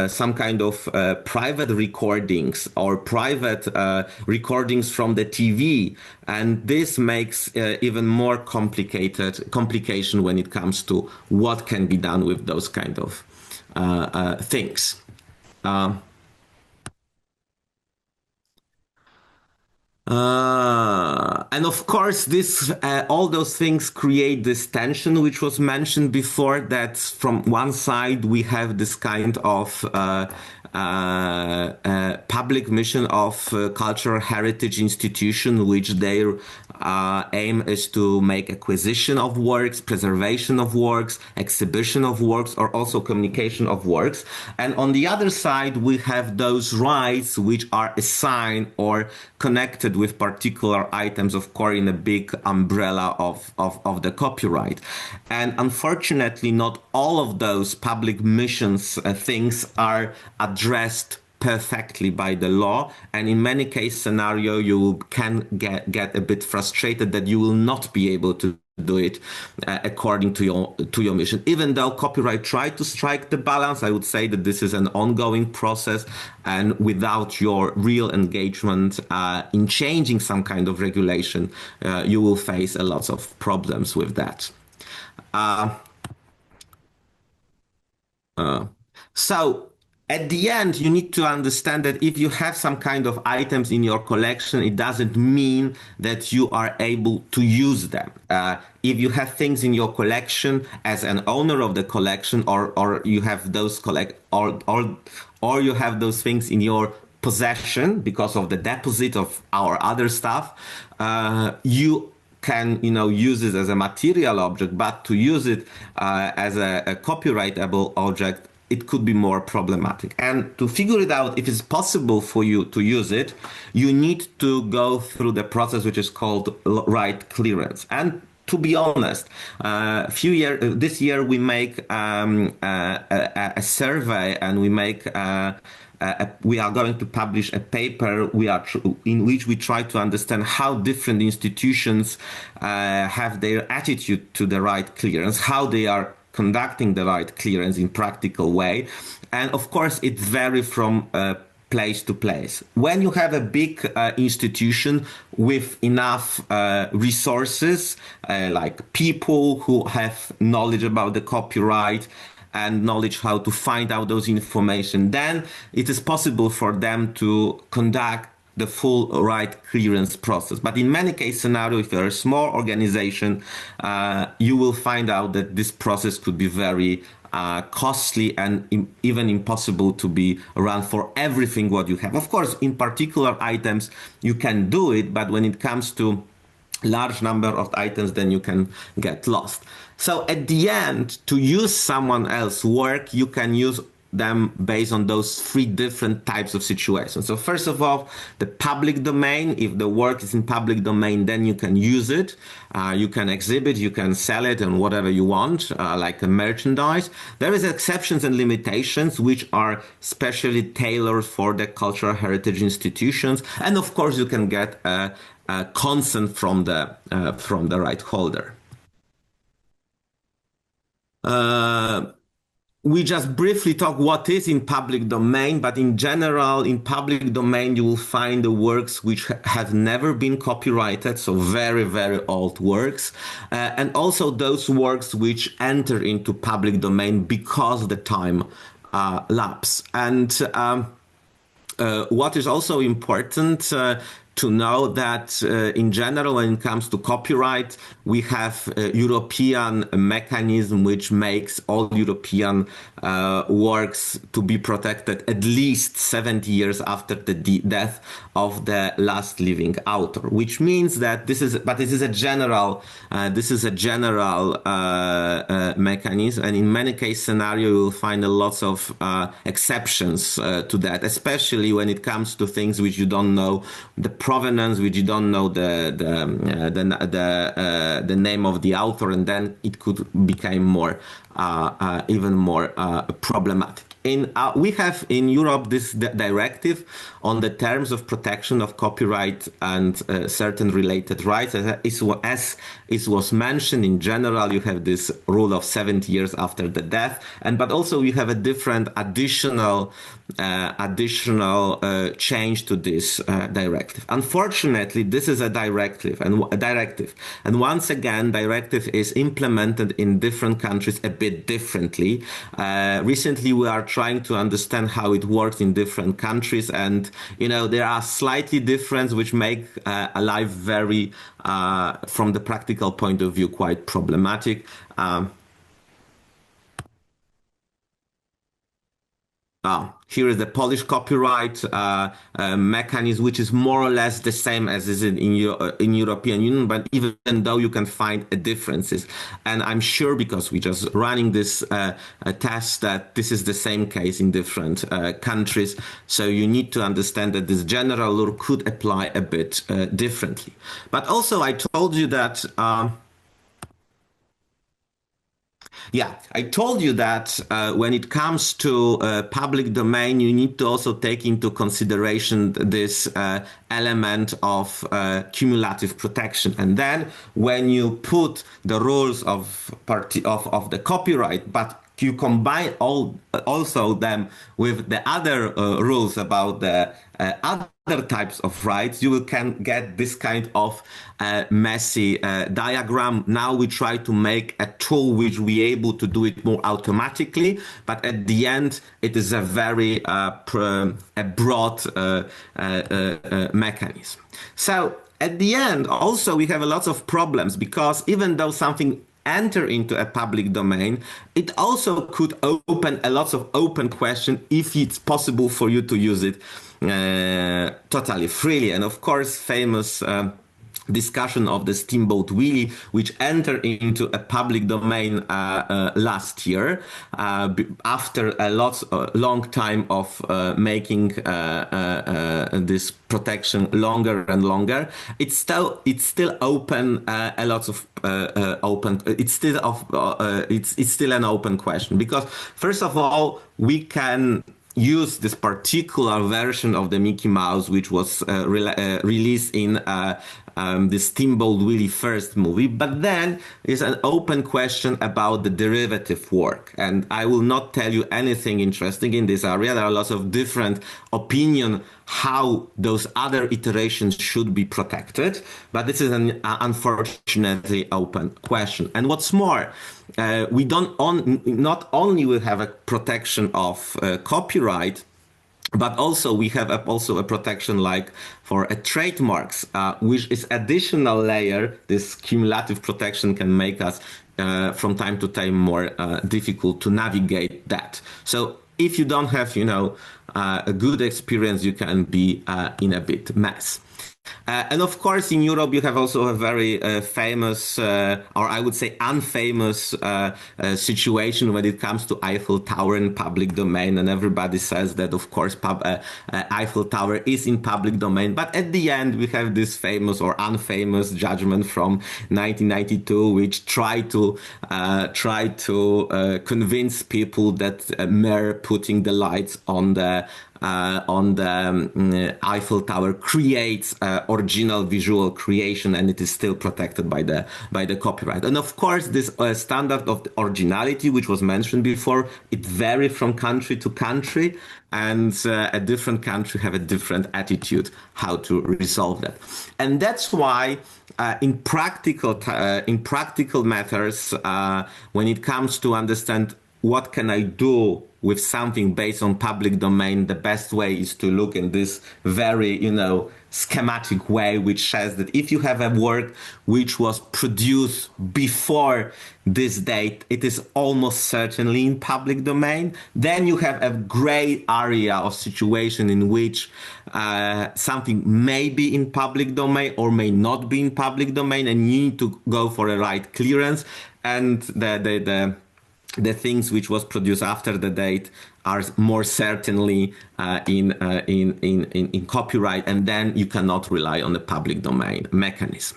some kind of private recordings or private recordings from the TV, and this makes even more complication when it comes to what can be done with those kind of things. And of course, all those things create this tension, which was mentioned before, that from one side we have this kind of public mission of cultural heritage institution, which their aim is to make acquisition of works, preservation of works, exhibition of works, or also communication of works. And on the other side, we have those rights which are assigned or connected with particular items, of course, in a big umbrella of the copyright. And unfortunately, not all of those public missions things are addressed perfectly by the law, and in many case scenario you can get a bit frustrated that you will not be able to do it according to your mission. Even though copyright tried to strike the balance, I would say that this is an ongoing process, and without your real engagement in changing some kind of regulation, you will face a lot of problems with that. So at the end, you need to understand that if you have some kind of items in your collection, it doesn't mean that you are able to use them. If you have things in your collection as an owner of the collection, or you have those or you have those things in your possession because of the deposit of our other stuff, you can use it as a material object, but to use it as a copyrightable object, it could be more problematic. And to figure it out, if it's possible for you to use it, you need to go through the process which is called right clearance. And to be honest, this year we make a survey, and we are going to publish a paper in which we try to understand how different institutions have their attitude to the right clearance, how they are conducting the right clearance in practical way. And of course, it varies from place to place. When you have a big institution with enough resources, like people who have knowledge about the copyright and knowledge how to find out those information, then it is possible for them to conduct the full right clearance process. But in many case scenarios, if you're a small organization, you will find out that this process could be very costly and even impossible to be run for everything what you have. Of course, in particular items, you can do it, but when it comes to large number of items, then you can get lost. So at the end, to use someone else's work, you can use them based on those three different types of situations. So first of all, the public domain. If the work is in public domain, then you can use it. You can exhibit, you can sell it and whatever you want, like a merchandise. There is exceptions and limitations which are specially tailored for the cultural heritage institutions. And of course, you can get a consent from the right holder. We just briefly talk what is in public domain, but in general, in public domain, you will find the works which have never been copyrighted, so very, very old works, and also those works which enter into public domain because the time lapse. And what is also important to know that in general, when it comes to copyright, we have a European mechanism which makes all European works to be protected at least 70 years after the death of the last living author, which means that this is a general mechanism, and in many case scenario you will find a lot of exceptions to that, especially when it comes to things which you don't know the provenance, which you don't know the name of the author, and then it could become more even more problematic. We have in Europe this directive on the terms of protection of copyright and certain related rights. As it was mentioned, in general, you have this rule of 70 years after the death, but also you have a different additional change to this directive. Unfortunately, this is a directive, and once again, directive is implemented in different countries a bit differently. Recently, we are trying to understand how it works in different countries, and there are slightly differences which make life very, from the practical point of view, quite problematic. Here is the Polish copyright mechanism, which is more or less the same as is in European Union, but even though you can find differences. And I'm sure, because we're just running this test, that this is the same case in different countries. So you need to understand that this general law could apply a bit differently. But also I told you that I told you that when it comes to public domain, you need to also take into consideration this element of cumulative protection. And then when you put the rules of the copyright, but you combine also them with the other rules about the other types of rights, you can get this kind of messy diagram. Now we try to make a tool which we able to do it more automatically, but at the end it is a very broad mechanism. So at the end also we have a lot of problems, because even though something enter into a public domain, it also could open a lot of open questions if it's possible for you to use it totally freely. And of course, famous discussion of the Steamboat Willie, which entered into a public domain last year after a long time of making this protection longer and longer. It's still open a lot of open. It's still an open question, because first of all we can use this particular version of the Mickey Mouse, which was released in the Steamboat Willie first movie, but then is an open question about the derivative work. And I will not tell you anything interesting in this area. There are lots of different opinions how those other iterations should be protected, but this is an unfortunately open question. And what's more, we not only will have a protection of copyright, but also we have also a protection like for trademarks, which is additional layer. This cumulative protection can make us from time to time more difficult to navigate that. So if you don't have, a good experience, you can be in a bit mess. And of course, in Europe, you have also a very famous, or I would say unfamous situation when it comes to Eiffel Tower in public domain. And everybody says that, of course, Eiffel Tower is in public domain. But at the end, we have this famous or unfamous judgment from 1992, which tried to convince people that mere putting the lights on the Eiffel Tower creates original visual creation, and it is still protected by the copyright. And of course, this standard of originality, which was mentioned before, it varies from country to country, and a different country have a different attitude how to resolve that. And that's why in practical matters, when it comes to understand what can I do with something based on public domain, the best way is to look in this very, schematic way, which says that if you have a work which was produced before this date, it is almost certainly in public domain. Then you have a gray area of situation in which something may be in public domain or may not be in public domain, and you need to go for a right clearance. And the things which was produced after the date are more certainly in copyright, and then you cannot rely on the public domain mechanism.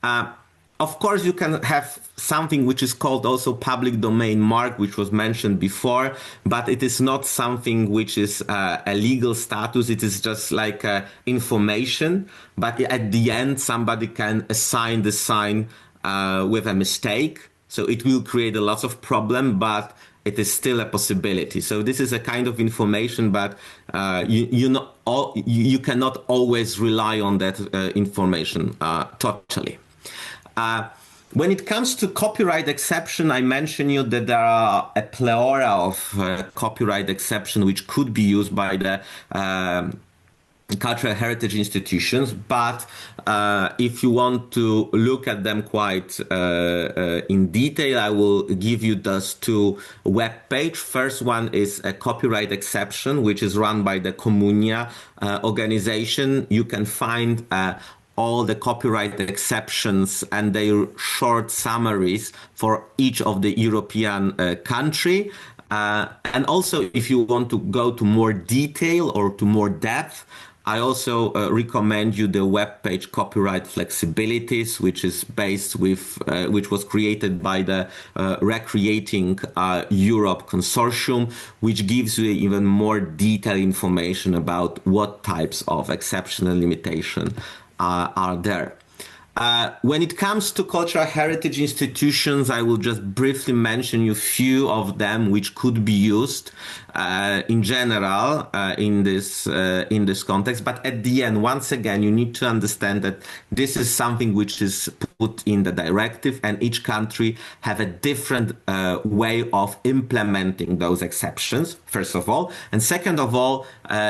Of course, you can have something which is called also public domain mark, which was mentioned before, but it is not something which is a legal status. It is just like information, but at the end, somebody can assign the sign with a mistake. So it will create a lot of problem, but it is still a possibility. So this is a kind of information, but you cannot always rely on that information totally. When it comes to copyright exception, I mentioned you that there are a plethora of copyright exception which could be used by the cultural heritage institutions, but if you want to look at them quite in detail, I will give you those two web pages. First one is a copyright exception, which is run by the Comunia organization. You can find all the copyright exceptions and their short summaries for each of the European country. And also, if you want to go to more detail or to more depth, I also recommend you the webpage Copyright Flexibilities, which is based with, which was created by the Recreating Europe Consortium, which gives you even more detailed information about what types of exceptional limitation are there. When it comes to cultural heritage institutions, I will just briefly mention you a few of them which could be used in general in this context. But at the end, once again, you need to understand that this is something which is put in the directive, and each country have a different way of implementing those exceptions, first of all. And second of all,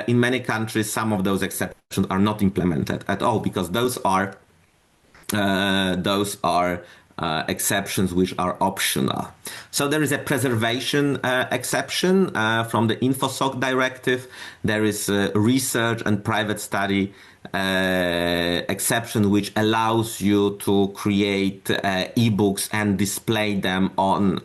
in many countries, some of those exceptions are not implemented at all, because those are exceptions which are optional. So there is a preservation exception from the InfoSoc directive. There is research and private study exception, which allows you to create ebooks and display them on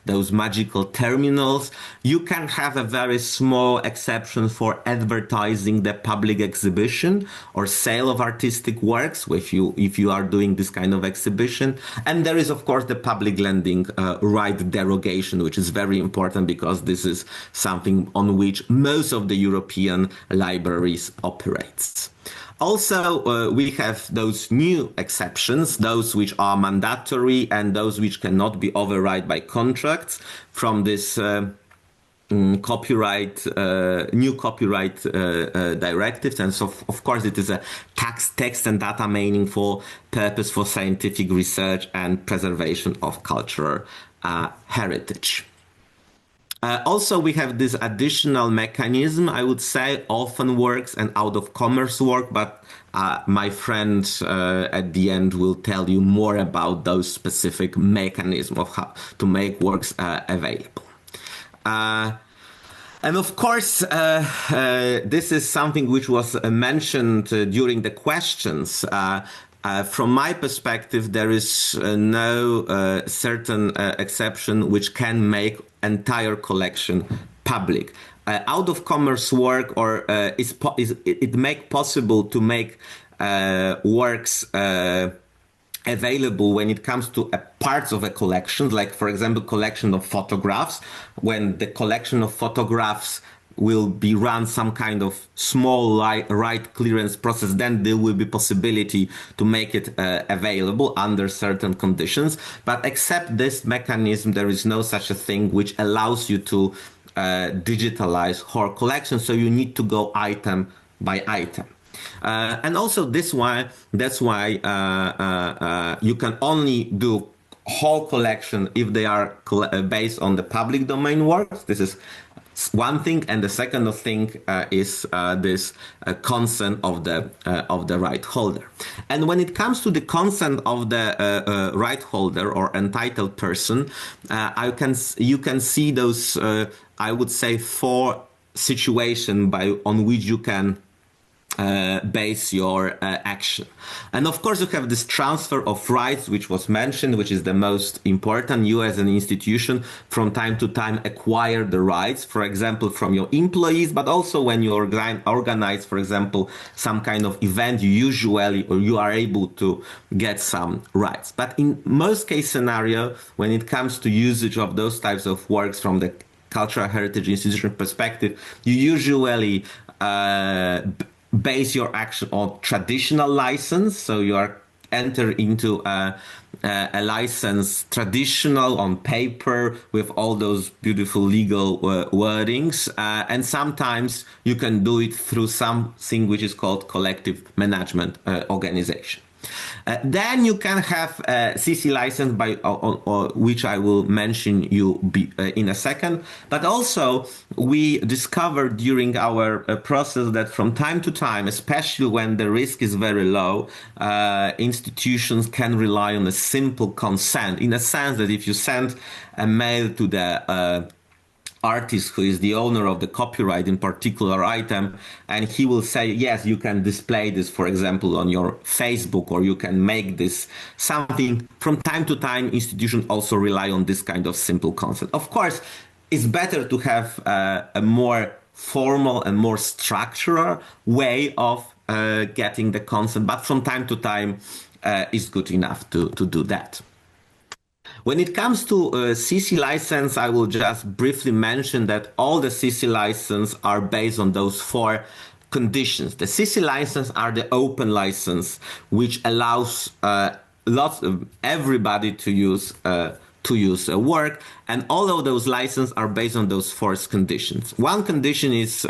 those magical terminals. You can have a very small exception for advertising the public exhibition or sale of artistic works if you are doing this kind of exhibition. And there is, of course, the public lending right derogation, which is very important because this is something on which most of the European libraries operates. Also, we have those new exceptions, those which are mandatory and those which cannot be override by contracts from this new copyright directives. And so, of course, it is a text and data meaningful purpose for scientific research and preservation of cultural heritage. Also, we have this additional mechanism, I would say, orphan works and out-of-commerce work, but my friend at the end will tell you more about those specific mechanisms of how to make works available. And of course, this is something which was mentioned during the questions. From my perspective, there is no certain exception which can make entire collection public. Out-of-commerce work, or it make possible to make works available when it comes to parts of a collection, like, for example, collection of photographs. When the collection of photographs will be run some kind of small right clearance process, then there will be possibility to make it available under certain conditions. But except this mechanism, there is no such a thing which allows you to digitalize whole collection. So you need to go item by item. And also that's why you can only do whole collection if they are based on the public domain works. This is one thing, and the second thing is this consent of the right holder. And when it comes to the consent of the right holder or entitled person, you can see those I would say 4 situations on which you can base your action. And of course, you have this transfer of rights, which was mentioned, which is the most important. You as an institution from time to time acquire the rights, for example, from your employees, but also when you organize, for example, some kind of event, you are able to get some rights. But in most case scenario, when it comes to usage of those types of works from the cultural heritage institution perspective, you usually base your action on traditional license. So you are enter into a license traditional on paper with all those beautiful legal wordings. And sometimes you can do it through something which is called collective management organization. Then you can have a CC license which I will mention in a second. But also we discovered during our process that from time to time, especially when the risk is very low, institutions can rely on a simple consent, in a sense that if you send a mail to the artist who is the owner of the copyright in particular item, and he will say, yes, you can display this, for example, on your Facebook, or you can make this something. From time to time, institutions also rely on this kind of simple concept. Of course, it's better to have a more formal and more structural way of getting the consent, but from time to time, it's good enough to do that. When it comes to CC license, I will just briefly mention that all the CC license are based on those 4 conditions. The CC license are the open license, which allows everybody to use a work, and all of those licenses are based on those 4 conditions. One condition is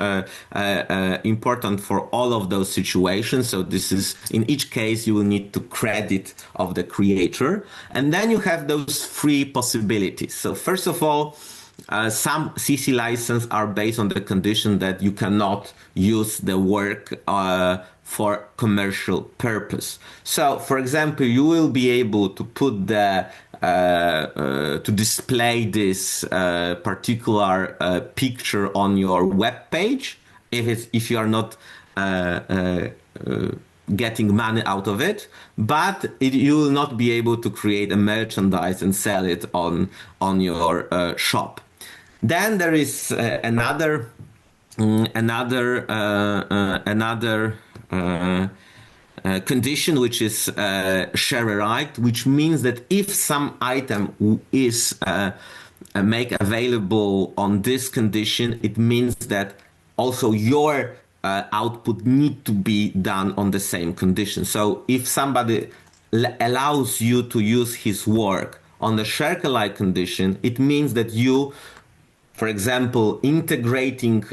important for all of those situations. So this is, in each case, you will need to credit of the creator. And then you have those 3 possibilities. So first of all, some CC licenses are based on the condition that you cannot use the work for commercial purpose. So, for example, you will be able to put to display this particular picture on your web page if you are not getting money out of it, but you will not be able to create a merchandise and sell it on your shop. Then there is another condition, which is share a right, which means that if some item is made available on this condition, it means that also your output need to be done on the same condition. So if somebody allows you to use his work on the share-alike condition, it means that you, for example, integrating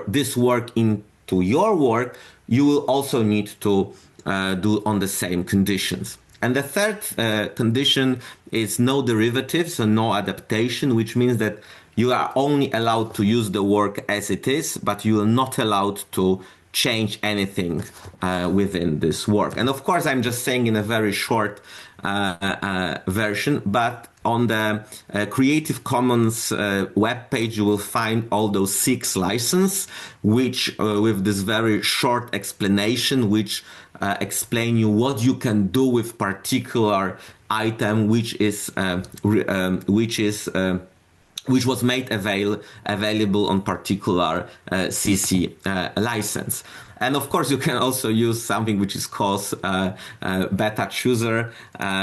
this work into your work, you will also need to do on the same conditions. And the third condition is no derivatives, so no adaptation, which means that you are only allowed to use the work as it is, but you are not allowed to change anything within this work. And of course, I'm just saying in a very short version, but on the Creative Commons webpage, you will find all those 6 licenses, which with this very short explanation, which explain you what you can do with particular item, which was made available on particular CC license. And of course, you can also use something which is called beta chooser,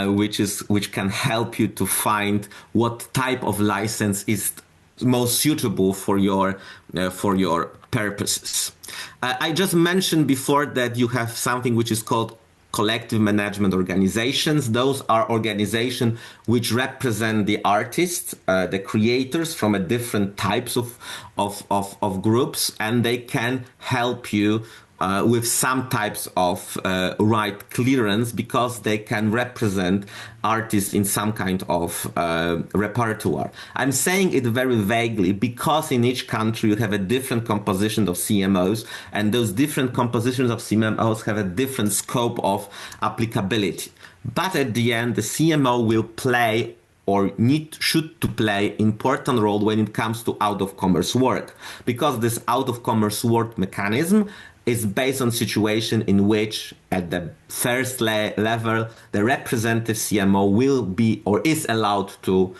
which can help you to find what type of license is most suitable for your purposes. I just mentioned before that you have something which is called collective management organizations. Those are organizations which represent the artists, the creators from a different types of groups, and they can help you with some types of right clearance, because they can represent artists in some kind of repertoire. I'm saying it very vaguely because in each country you have a different composition of CMOs, and those different compositions of CMOs have a different scope of applicability. But at the end, the CMO will play or should to play important role when it comes to out-of-commerce work, because this out-of-commerce work mechanism is based on situation in which at the first level the representative CMO will be or is allowed to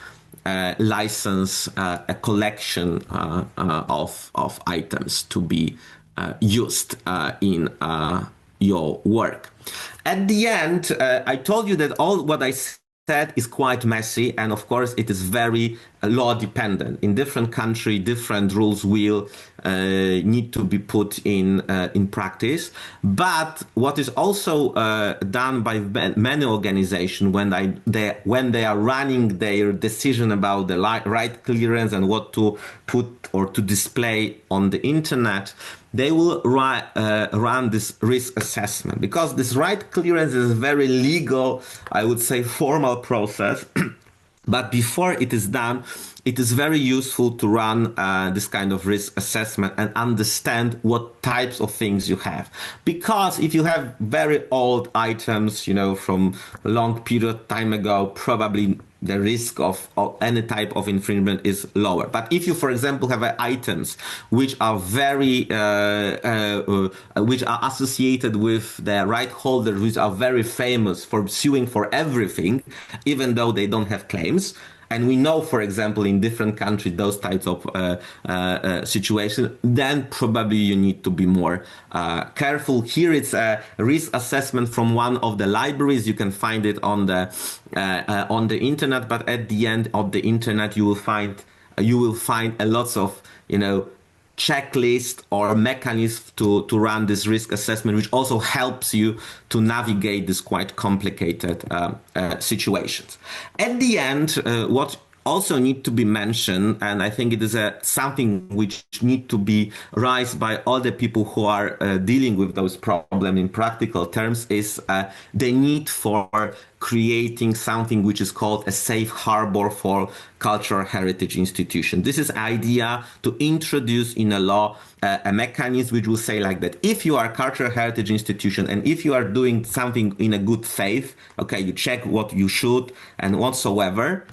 license a collection of items to be used in your work. At the end, I told you that all what I said is quite messy, and of course it is very law dependent. In different countries, different rules will need to be put in practice. But what is also done by many organizations when they are running their decision about the right clearance and what to put or to display on the internet, they will run this risk assessment, because this right clearance is a very legal, I would say, formal process. But before it is done, it is very useful to run this kind of risk assessment and understand what types of things you have. Because if you have very old items, from a long period of time ago, probably the risk of any type of infringement is lower. But if you, for example, have items which are very, which are associated with the right holders, which are very famous for suing for everything, even though they don't have claims, and we know, for example, in different countries, those types of situations, then probably you need to be more careful. Here it's a risk assessment from one of the libraries. You can find it on the internet, but at the end of the internet, you will find a lot of, checklist or mechanism to run this risk assessment, which also helps you to navigate this quite complicated situations. At the end, what also need to be mentioned, and I think it is something which need to be raised by all the people who are dealing with those problems in practical terms, is the need for creating something which is called a safe harbor for cultural heritage institution. This is idea to introduce in a law a mechanism which will say like that: if you are a cultural heritage institution and if you are doing something in a good faith, okay, you check what you should and whatsoever,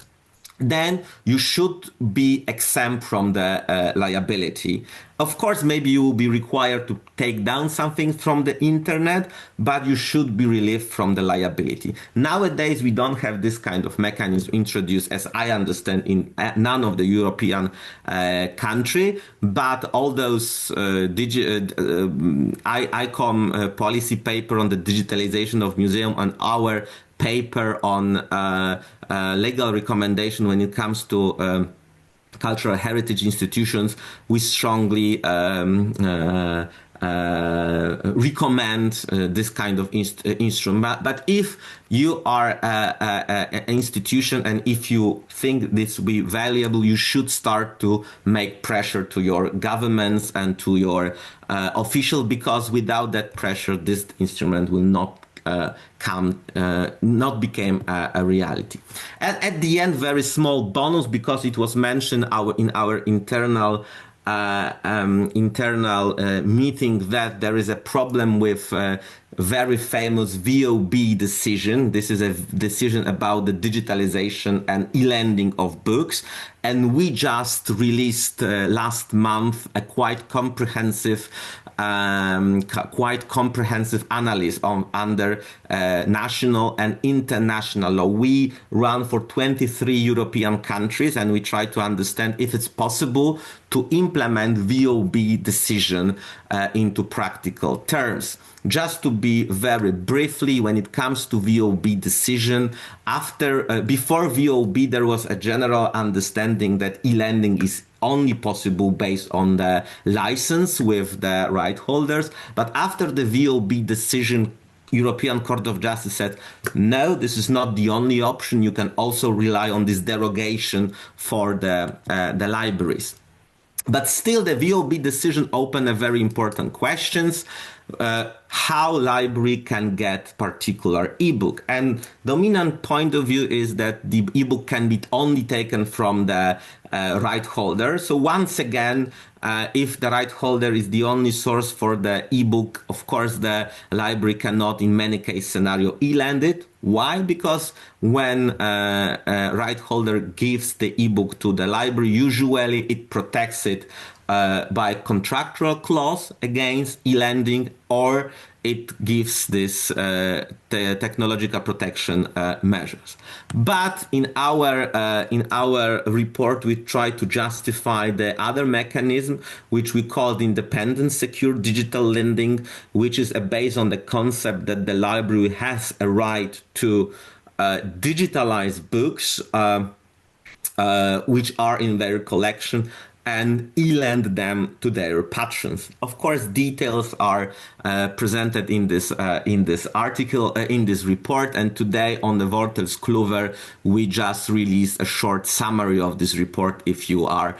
then you should be exempt from the liability. Of course, maybe you will be required to take down something from the internet, but you should be relieved from the liability. Nowadays, we don't have this kind of mechanism introduced, as I understand, in none of the European country, but all those ICOM policy paper on the digitalization of museum and our paper on legal recommendation when it comes to cultural heritage institutions, we strongly recommend this kind of instrument. But if you are an institution and if you think this will be valuable, you should start to make pressure to your governments and to your officials, because without that pressure, this instrument will not not became a reality. And at the end, very small bonus, because it was mentioned in our internal meeting that there is a problem with very famous VOB decision. This is a decision about the digitalization and e-lending of books. And we just released last month a quite comprehensive analysis under national and international law. We run for 23 European countries, and we try to understand if it's possible to implement VOB decision into practical terms. Just to be very briefly, when it comes to VOB decision, before VOB, there was a general understanding that e-lending is only possible based on the license with the right holders. But after the VOB decision, European Court of Justice said, no, this is not the only option. You can also rely on this derogation for the libraries. But still, the VOB decision opened a very important questions. How library can get particular ebook, and dominant point of view is that the ebook can be only taken from the right holder. So once again, if the right holder is the only source for the ebook, of course the library cannot in many case scenario e-lend it. Why? Because when right holder gives the ebook to the library, usually it protects it by contractual clause against e-lending, or it gives this the technological protection measures. But in our report, we try to justify the other mechanism, which we called independent secure digital lending, which is based on the concept that the library has a right to digitalize books which are in their collection, and e-lend them to their patrons. Of course, details are presented in this article, in this report. And today on the Wortels Kluwer, we just released a short summary of this report if you are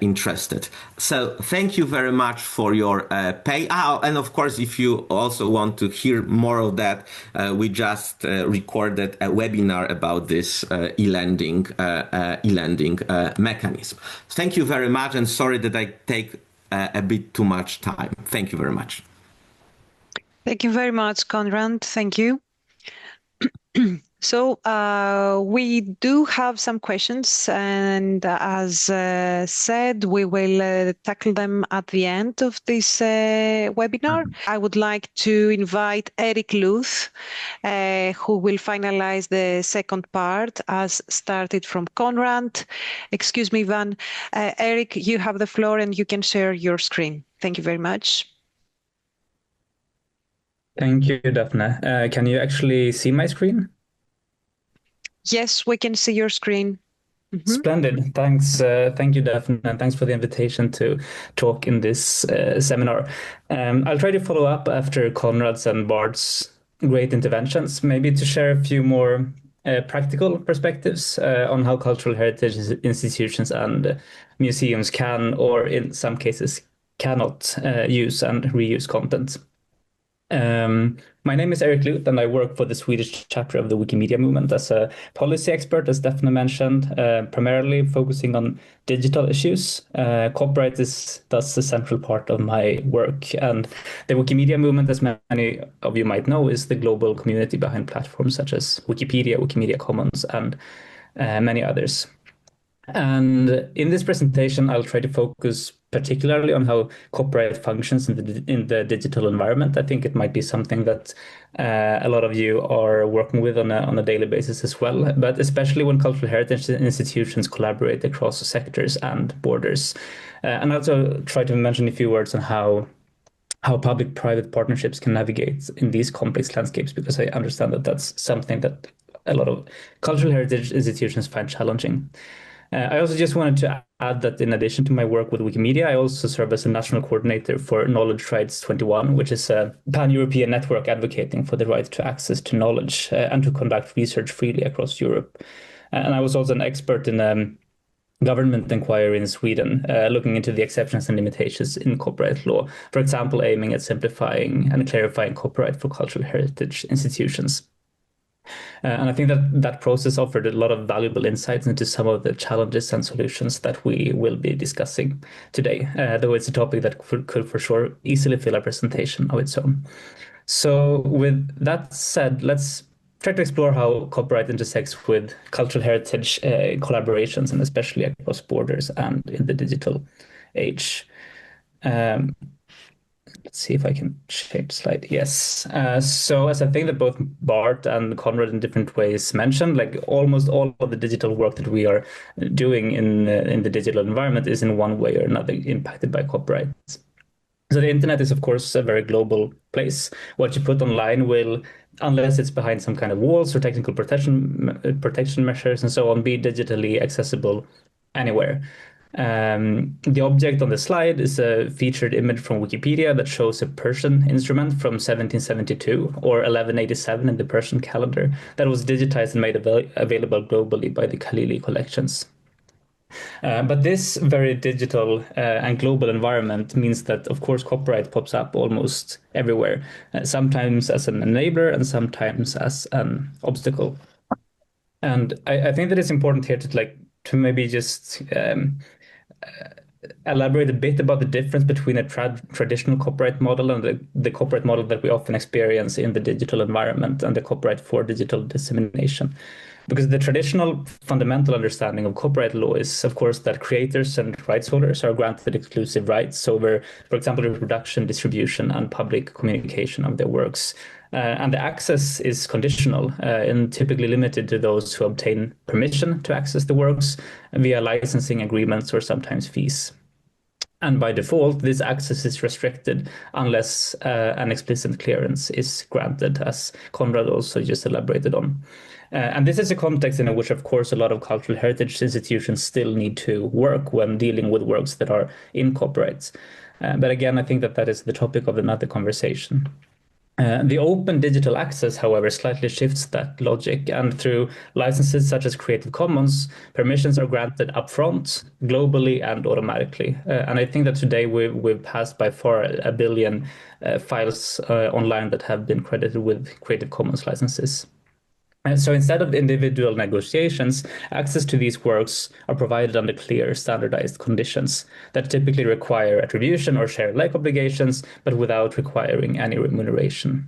interested. So thank you very much for your pay. And of course, if you also want to hear more of that, we just recorded a webinar about this e-lending mechanism. Thank you very much, and sorry that I take a bit too much time. Thank you very much. Thank you very much, Konrad. Thank you. So we do have some questions, and as said, we will tackle them at the end of this webinar. I would like to invite Eric Luth, who will finalize the second part as started from Konrad. Excuse me, Ivan. Eric, you have the floor and you can share your screen. Thank you very much. Thank you, Daphne. Can you actually see my screen? Yes, we can see your screen. Mm-hmm. Splendid. Thanks. Thank you, Daphne. And thanks for the invitation to talk in this seminar. I'll try to follow up after Konrad's and Bart's great interventions, maybe to share a few more practical perspectives on how cultural heritage institutions and museums can, or in some cases, cannot use and reuse content. My name is Eric Luth, and I work for the Swedish chapter of the Wikimedia movement as a policy expert, as Daphne mentioned, primarily focusing on digital issues. Copyright is thus a central part of my work, and the Wikimedia movement, as many of you might know, is the global community behind platforms such as Wikipedia, Wikimedia Commons, and many others. And in this presentation, I'll try to focus particularly on how copyright functions in the digital environment. I think it might be something that a lot of you are working with on a daily basis as well, but especially when cultural heritage institutions collaborate across sectors and borders. And also try to mention a few words on how public-private partnerships can navigate in these complex landscapes, because I understand that that's something that a lot of cultural heritage institutions find challenging. I also just wanted to add that in addition to my work with Wikimedia, I also serve as a national coordinator for Knowledge Rights 21, which is a pan-European network advocating for the right to access to knowledge and to conduct research freely across Europe. And I was also an expert in government inquiry in Sweden, looking into the exceptions and limitations in copyright law, for example, aiming at simplifying and clarifying copyright for cultural heritage institutions. And I think that process offered a lot of valuable insights into some of the challenges and solutions that we will be discussing today, though it's a topic that could for sure easily fill a presentation of its own. So with that said, let's try to explore how copyright intersects with cultural heritage collaborations, and especially across borders and in the digital age. Let's see if I can change the slide. Yes. So as I think that both Bart and Konrad in different ways mentioned, like almost all of the digital work that we are doing in the digital environment is in one way or another impacted by copyright. So the internet is, of course, a very global place. What you put online will, unless it's behind some kind of walls or technical protection measures and so on, be digitally accessible anywhere. The object on the slide is a featured image from Wikipedia that shows a Persian instrument from 1772 or 1187 in the Persian calendar that was digitized and made available globally by the Khalili collections. But this very digital and global environment means that, of course, copyright pops up almost everywhere, sometimes as an enabler and sometimes as an obstacle. And I think that it's important here to maybe just elaborate a bit about the difference between a traditional copyright model and the copyright model that we often experience in the digital environment and the copyright for digital dissemination. Because the traditional fundamental understanding of copyright law is, of course, that creators and rights holders are granted exclusive rights over, for example, reproduction, distribution, and public communication of their works. And the access is conditional and typically limited to those who obtain permission to access the works via licensing agreements or sometimes fees. And by default, this access is restricted unless an explicit clearance is granted, as Konrad also just elaborated on. And this is a context in which, of course, a lot of cultural heritage institutions still need to work when dealing with works that are in copyrights. But again, I think that is the topic of another conversation. The open digital access, however, slightly shifts that logic, and through licenses such as Creative Commons, permissions are granted upfront, globally, and automatically. And I think that today we've passed by far 1 billion files online that have been credited with Creative Commons licenses. And so instead of individual negotiations, access to these works are provided under clear, standardized conditions that typically require attribution or share-alike obligations, but without requiring any remuneration.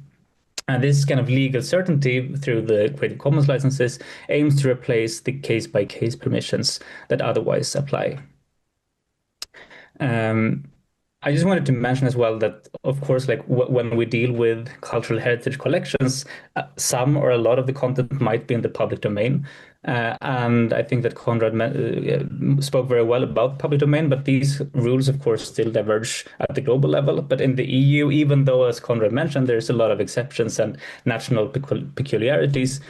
And this kind of legal certainty through the Creative Commons licenses aims to replace the case-by-case permissions that otherwise apply. I just wanted to mention as well that, of course, when we deal with cultural heritage collections, some or a lot of the content might be in the public domain. And I think that Konrad spoke very well about public domain, but these rules, of course, still diverge at the global level. But in the EU, even though, as Konrad mentioned, there's a lot of exceptions and national peculiarities,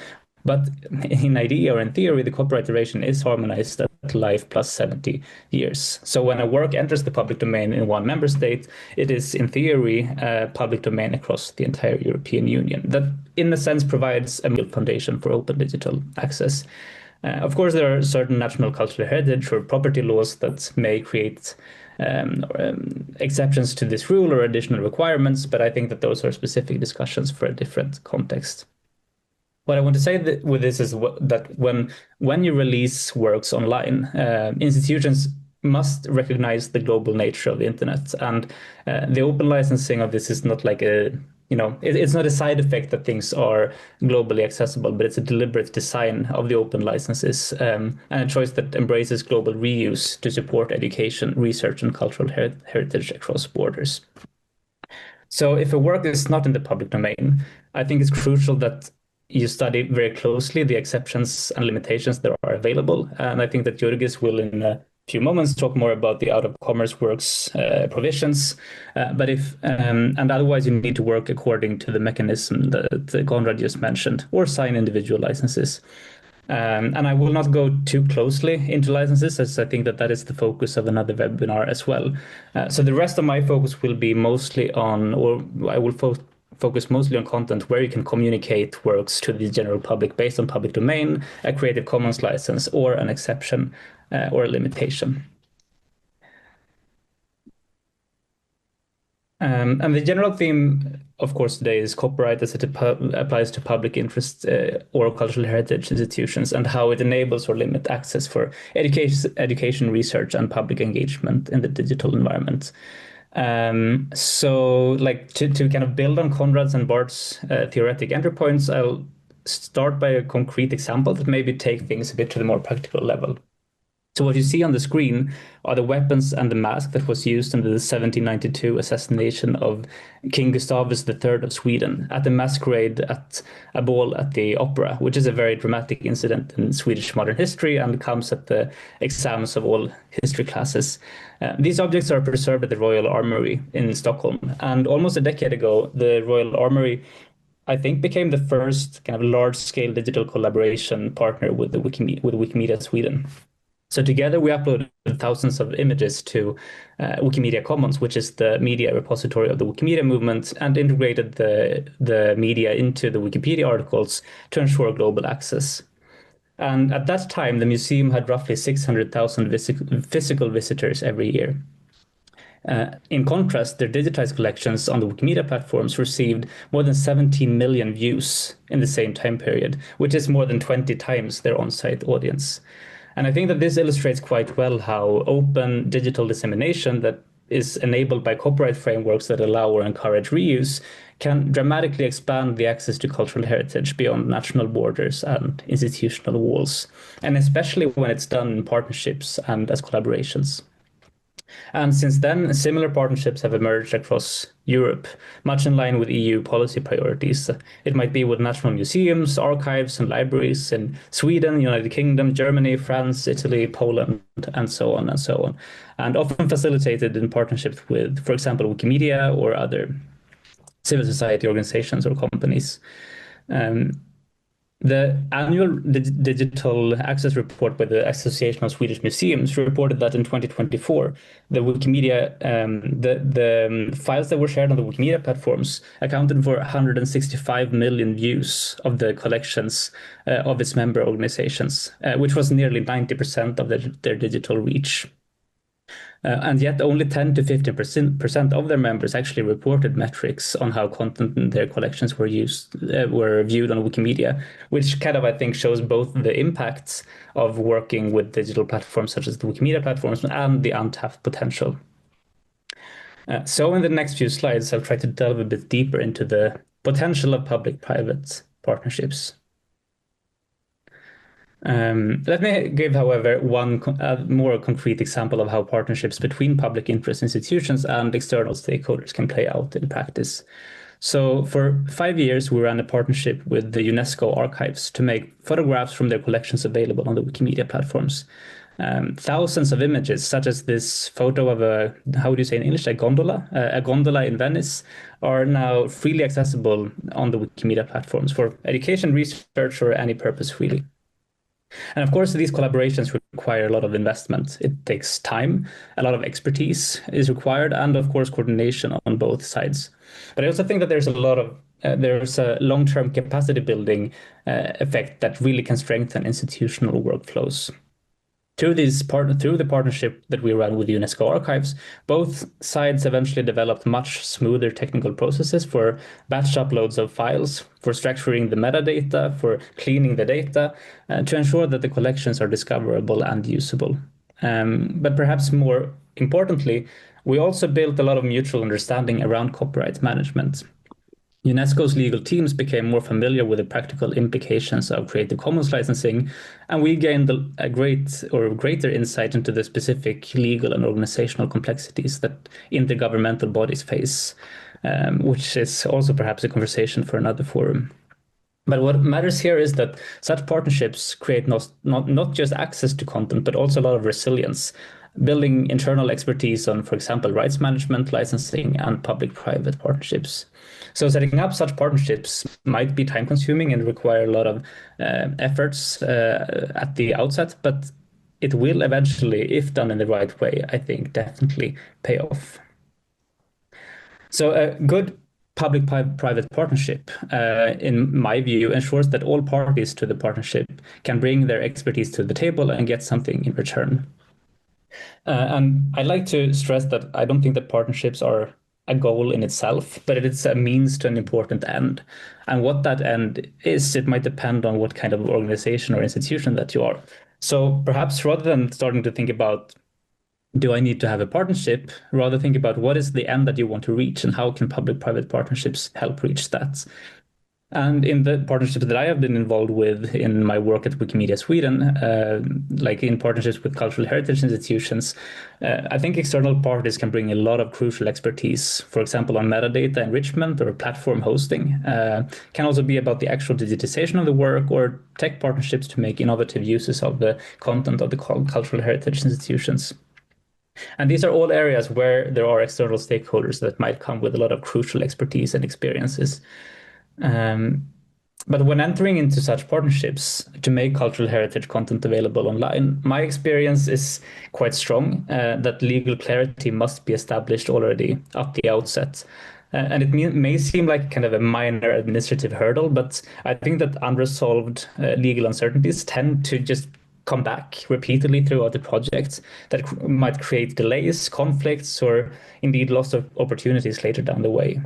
but in idea or in theory, the copyright duration is harmonized at life plus 70 years. So when a work enters the public domain in one member state, it is in theory public domain across the entire European Union. That, in a sense, provides a foundation for open digital access. Of course, there are certain national cultural heritage or property laws that may create exceptions to this rule or additional requirements, but I think that those are specific discussions for a different context. What I want to say with this is that when you release works online, institutions must recognize the global nature of the internet, and the open licensing of this is not like it's not a side effect that things are globally accessible, but it's a deliberate design of the open licenses and a choice that embraces global reuse to support education, research, and cultural heritage across borders. So if a work is not in the public domain, I think it's crucial that you study very closely the exceptions and limitations that are available. And I think that Jurgis will in a few moments talk more about the out-of-commerce works provisions. And otherwise you need to work according to the mechanism that Konrad just mentioned, or sign individual licenses. And I will not go too closely into licenses, as I think that is the focus of another webinar as well. So the rest of my focus will be mostly on, or I will focus mostly on content where you can communicate works to the general public based on public domain, a Creative Commons license, or an exception or a limitation. And the general theme, of course, today is copyright as it applies to public interest or cultural heritage institutions, and how it enables or limits access for education, research, and public engagement in the digital environment. So, like to kind of build on Konrad's and Bart's theoretic entry points, I'll start by a concrete example that maybe take things a bit to the more practical level. So what you see on the screen are the weapons and the mask that was used in the 1792 assassination of King Gustavus III of Sweden at the masquerade at a ball at the opera, which is a very dramatic incident in Swedish modern history and comes at the exams of all history classes. These objects are preserved at the Royal Armoury in Stockholm. And almost a decade ago, the Royal Armoury, I think, became the first kind of large-scale digital collaboration partner with Wikimedia Sweden. So together we uploaded thousands of images to Wikimedia Commons, which is the media repository of the Wikimedia movement, and integrated the media into the Wikipedia articles to ensure global access. And at that time, the museum had roughly 600,000 physical visitors every year. In contrast, their digitized collections on the Wikimedia platforms received more than 17 million views in the same time period, which is more than 20 times their on-site audience. And I think that this illustrates quite well how open digital dissemination that is enabled by copyright frameworks that allow or encourage reuse can dramatically expand the access to cultural heritage beyond national borders and institutional walls, and especially when it's done in partnerships and as collaborations. And since then, similar partnerships have emerged across Europe, much in line with EU policy priorities. It might be with national museums, archives, and libraries in Sweden, United Kingdom, Germany, France, Italy, Poland, and so on and so on, and often facilitated in partnerships with, for example, Wikimedia or other civil society organizations or companies. The annual digital access report by the Association of Swedish Museums reported that in 2024, the Wikimedia, the files that were shared on the Wikimedia platforms accounted for 165 million views of the collections of its member organizations, which was nearly 90% of their digital reach. And yet only 10 to 15% of their members actually reported metrics on how content in their collections were viewed on Wikimedia, which kind of, I think, shows both the impacts of working with digital platforms such as the Wikimedia platforms and the untapped potential. So in the next few slides, I'll try to delve a bit deeper into the potential of public-private partnerships. Let me give, however, one more concrete example of how partnerships between public interest institutions and external stakeholders can play out in practice. So for 5 years, we ran a partnership with the UNESCO archives to make photographs from their collections available on the Wikimedia platforms. Thousands of images, such as this photo of a, how would you say in English, a gondola in Venice, are now freely accessible on the Wikimedia platforms for education, research, or any purpose, really. And of course, these collaborations require a lot of investment. It takes time, a lot of expertise is required, and of course, coordination on both sides. But I also think that there's a long-term capacity building effect that really can strengthen institutional workflows. Through the partnership that we ran with UNESCO Archives, both sides eventually developed much smoother technical processes for batch uploads of files, for structuring the metadata, for cleaning the data, to ensure that the collections are discoverable and usable. But perhaps more importantly, we also built a lot of mutual understanding around copyright management. UNESCO's legal teams became more familiar with the practical implications of Creative Commons licensing, and we gained a greater insight into the specific legal and organizational complexities that intergovernmental bodies face, which is also perhaps a conversation for another forum. But what matters here is that such partnerships create not just access to content, but also a lot of resilience. building internal expertise on, for example, rights management, licensing, and public-private partnerships. So setting up such partnerships might be time-consuming and require a lot of efforts at the outset, but it will eventually, if done in the right way, I think definitely pay off. So a good public-private partnership, in my view, ensures that all parties to the partnership can bring their expertise to the table and get something in return. And I'd like to stress that I don't think that partnerships are a goal in itself, but it's a means to an important end. And what that end is, it might depend on what kind of organization or institution that you are. So perhaps rather than starting to think about, do I need to have a partnership, rather think about what is the end that you want to reach and how can public-private partnerships help reach that. And in the partnerships that I have been involved with in my work at Wikimedia Sweden, like in partnerships with cultural heritage institutions, I think external parties can bring a lot of crucial expertise, for example, on metadata enrichment or platform hosting. Can also be about the actual digitization of the work or tech partnerships to make innovative uses of the content of the cultural heritage institutions. And these are all areas where there are external stakeholders that might come with a lot of crucial expertise and experiences. But when entering into such partnerships to make cultural heritage content available online, my experience is quite strong that legal clarity must be established already at the outset. And it may seem like kind of a minor administrative hurdle, but I think that unresolved legal uncertainties tend to just come back repeatedly throughout the project that might create delays, conflicts, or indeed loss of opportunities later down the way.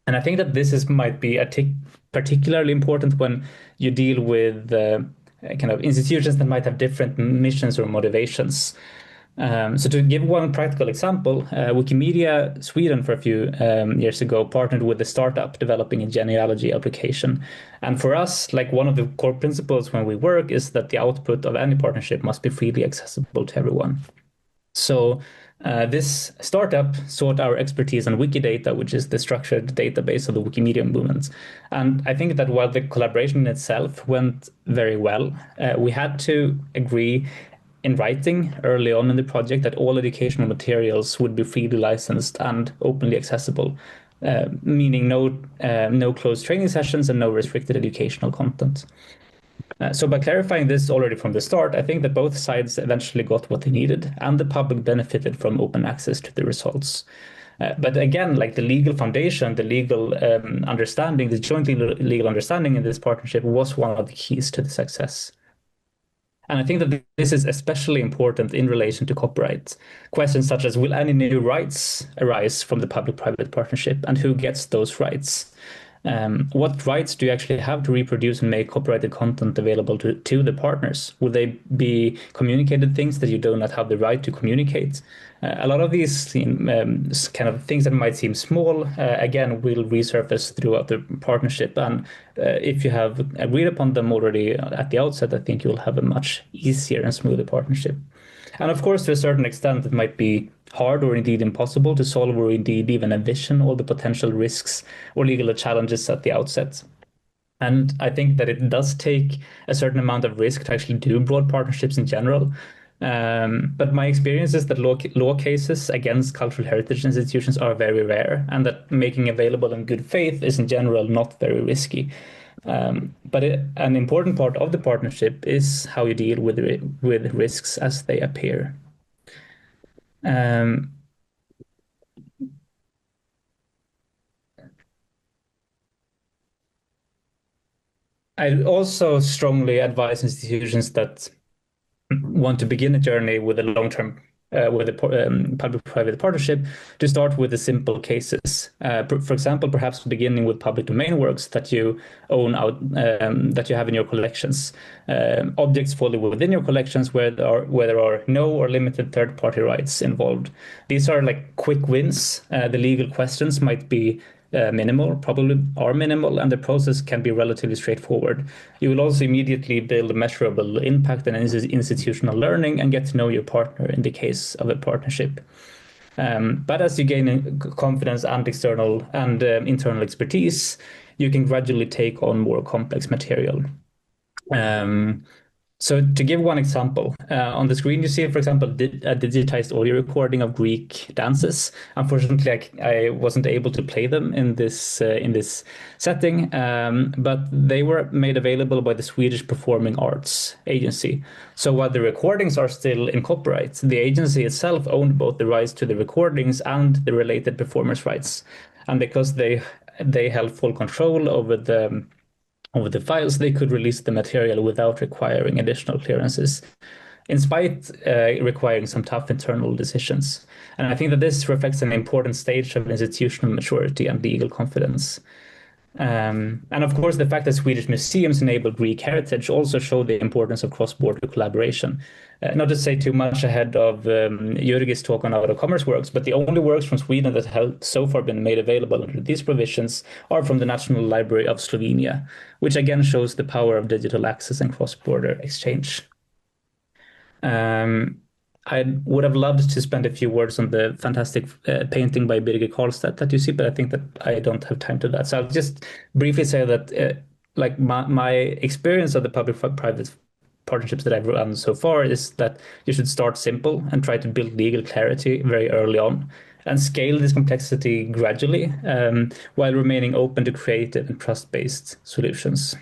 And I think that this might be particularly important when you deal with kind of institutions that might have different missions or motivations. So to give one practical example, Wikimedia Sweden for a few years ago partnered with a startup developing a genealogy application. And for us, like one of the core principles when we work is that the output of any partnership must be freely accessible to everyone. So this startup sought our expertise on Wikidata, which is the structured database of the Wikimedia movement. And I think that while the collaboration itself went very well, we had to agree in writing early on in the project that all educational materials would be freely licensed and openly accessible, meaning no closed training sessions and no restricted educational content. So by clarifying this already from the start, I think that both sides eventually got what they needed and the public benefited from open access to the results. But again, like the legal foundation, the legal understanding, the joint legal understanding in this partnership was one of the keys to the success. And I think that this is especially important in relation to copyright. Questions such as, will any new rights arise from the public-private partnership and who gets those rights? What rights do you actually have to reproduce and make copyrighted content available to the partners? Will they be communicated things that you do not have the right to communicate? A lot of these kind of things that might seem small, again, will resurface throughout the partnership. And if you have agreed upon them already at the outset, I think you'll have a much easier and smoother partnership. And of course, to a certain extent, it might be hard or indeed impossible to solve or indeed even envision all the potential risks or legal challenges at the outset. And I think that it does take a certain amount of risk to actually do broad partnerships in general. But my experience is that law cases against cultural heritage institutions are very rare, and that making available in good faith is in general not very risky. But an important part of the partnership is how you deal with risks as they appear. I also strongly advise institutions that want to begin a journey with a long-term with a public-private partnership to start with the simple cases. For example, perhaps beginning with public domain works that you own out, that you have in your collections. Objects falling within your collections where there are no or limited third-party rights involved. These are like quick wins. The legal questions might be minimal, probably are minimal, and the process can be relatively straightforward. You will also immediately build measurable impact and institutional learning and get to know your partner in the case of a partnership. But as you gain confidence and external and internal expertise, you can gradually take on more complex material. So to give one example, on the screen you see, for example, a digitized audio recording of Greek dances. Unfortunately, I wasn't able to play them in this setting, but they were made available by the Swedish Performing Arts Agency. So while the recordings are still in copyright, the agency itself owned both the rights to the recordings and the related performers' rights. And because they held full control over the files, they could release the material without requiring additional clearances, in spite requiring some tough internal decisions. And I think that this reflects an important stage of institutional maturity and legal confidence. And of course, the fact that Swedish museums enable Greek heritage also show the importance of cross-border collaboration. Not to say too much ahead of Jürgi's talk on out-of-commerce works, but the only works from Sweden that have so far been made available under these provisions are from the National Library of Slovenia, which again shows the power of digital access and cross-border exchange. I would have loved to spend a few words on the fantastic painting by Birger Karlstedt that you see, but I think that I don't have time to that. So I'll just briefly say that like my experience of the public-private partnerships that I've run so far is that you should start simple and try to build legal clarity very early on and scale this complexity gradually while remaining open to creative and trust-based solutions.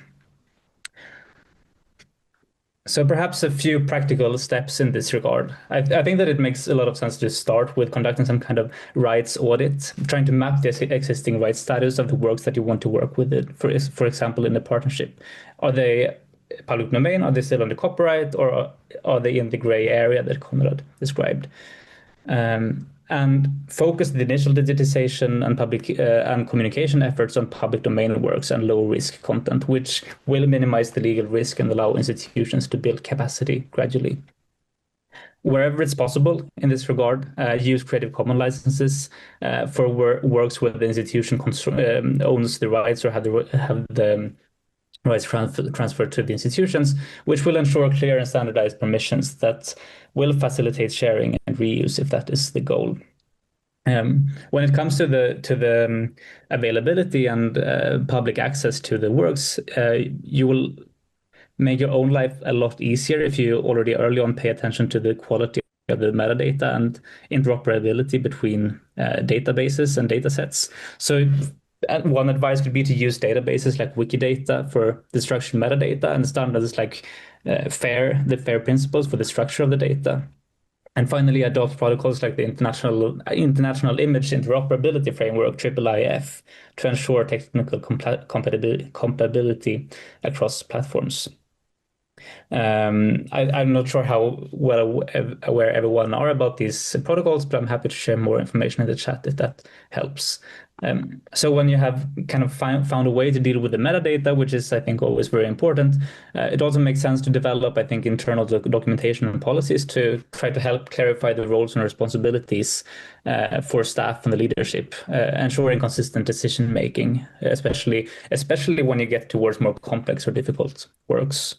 So perhaps a few practical steps in this regard. I think that it makes a lot of sense to start with conducting some kind of rights audit, trying to map the existing rights status of the works that you want to work with it, for example, in a partnership. Are they public domain? Are they still under copyright? Or are they in the gray area that Konrad described? And focus the initial digitization and public and communication efforts on public domain works and low-risk content, which will minimize the legal risk and allow institutions to build capacity gradually. Wherever it's possible in this regard, use Creative Commons licenses for works where the institution owns the rights or have the rights transferred to the institutions, which will ensure clear and standardized permissions that will facilitate sharing and reuse if that is the goal. When it comes to the availability and public access to the works, you will make your own life a lot easier if you already early on pay attention to the quality of the metadata and interoperability between databases and datasets. So one advice could be to use databases like Wikidata for the structured metadata and standards like the FAIR principles for the structure of the data. And finally, adopt protocols like the International Image Interoperability Framework, IIIF, to ensure technical compatibility across platforms. I'm not sure how well aware everyone are about these protocols, but I'm happy to share more information in the chat if that helps. So when you have kind of found a way to deal with the metadata, which is, I think, always very important, it also makes sense to develop, I think, internal documentation and policies to try to help clarify the roles and responsibilities for staff and the leadership, ensuring consistent decision-making, especially when you get towards more complex or difficult works.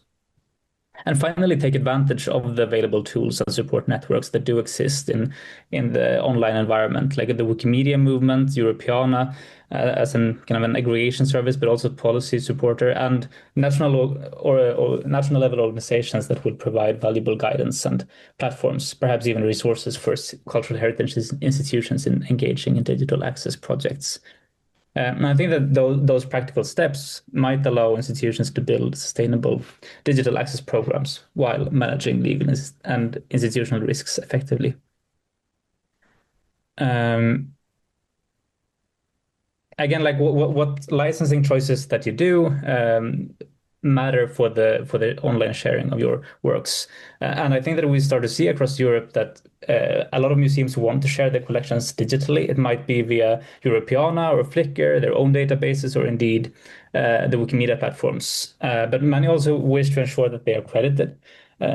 And finally, take advantage of the available tools and support networks that do exist in the online environment, like the Wikimedia movement, Europeana, as an kind of an aggregation service, but also policy supporter, and national level organizations that will provide valuable guidance and platforms, perhaps even resources for cultural heritage institutions in engaging in digital access projects. And I think that those practical steps might allow institutions to build sustainable digital access programs while managing legal and institutional risks effectively. Again, like what licensing choices that you do matter for the online sharing of your works. And I think that we start to see across Europe that a lot of museums want to share their collections digitally. It might be via Europeana or Flickr, their own databases, or indeed the Wikimedia platforms. But many also wish to ensure that they are credited.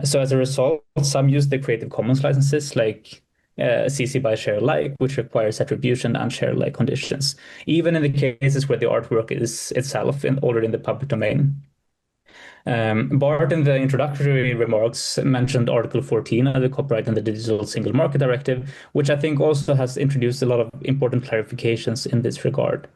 So as a result, some use the Creative Commons licenses like CC by share alike, which requires attribution and share alike conditions, even in the cases where the artwork is itself already in the public domain. Bart, in the introductory remarks, mentioned Article 14 of the Copyright and the Digital Single Market Directive, which I think also has introduced a lot of important clarifications in this regard.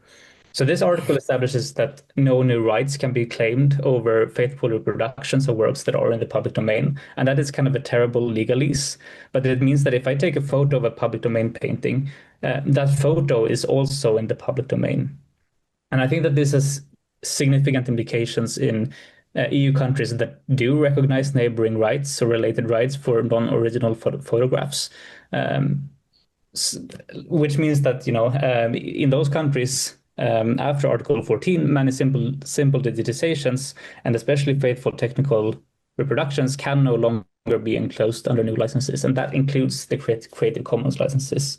So this article establishes that no new rights can be claimed over faithful reproductions of works that are in the public domain. And that is kind of a terrible legalese. But it means that if I take a photo of a public domain painting, that photo is also in the public domain. And I think that this has significant implications in EU countries that do recognize neighboring rights or related rights for non-original photographs. Which means that, in those countries, after Article 14, many simple digitizations and especially faithful technical reproductions can no longer be enclosed under new licenses, and that includes the Creative Commons licenses.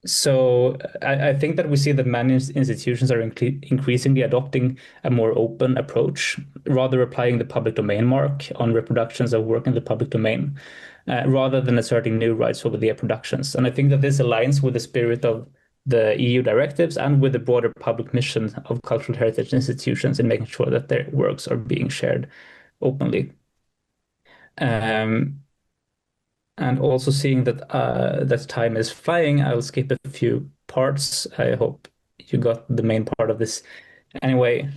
So I think that we see that many institutions are increasingly adopting a more open approach, rather applying the public domain mark on reproductions of work in the public domain, rather than asserting new rights over their productions. And I think that this aligns with the spirit of the EU directives and with the broader public mission of cultural heritage institutions in making sure that their works are being shared openly. And also seeing that that time is flying, I'll skip a few parts. I hope you got the main part of this anyway.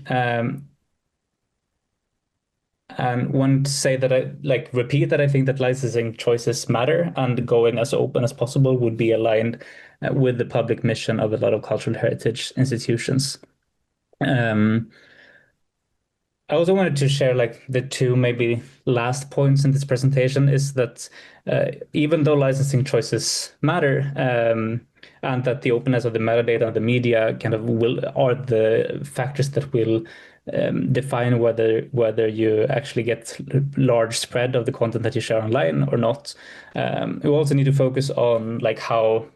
And want to say that repeat that I think that licensing choices matter, and going as open as possible would be aligned with the public mission of a lot of cultural heritage institutions. I also wanted to share the two maybe last points in this presentation is that even though licensing choices matter, and that the openness of the metadata and the media kind of are the factors that will define whether you actually get large spread of the content that you share online or not. We also need to focus on how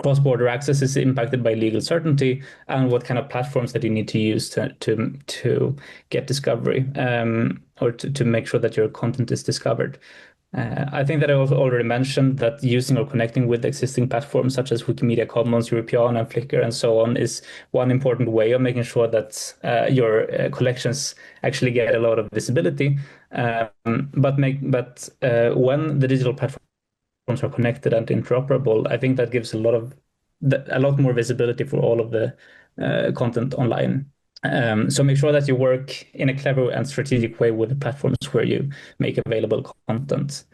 cross-border access is impacted by legal certainty and what kind of platforms that you need to use to get discovery, or to make sure that your content is discovered. I think that I also already mentioned that using or connecting with existing platforms such as Wikimedia Commons, Europeana, and Flickr, and so on is one important way of making sure that your collections actually get a lot of visibility. But when the digital platforms are connected and interoperable, I think that gives a lot more visibility for all of the content online. So make sure that you work in a clever and strategic way with the platforms where you make available content.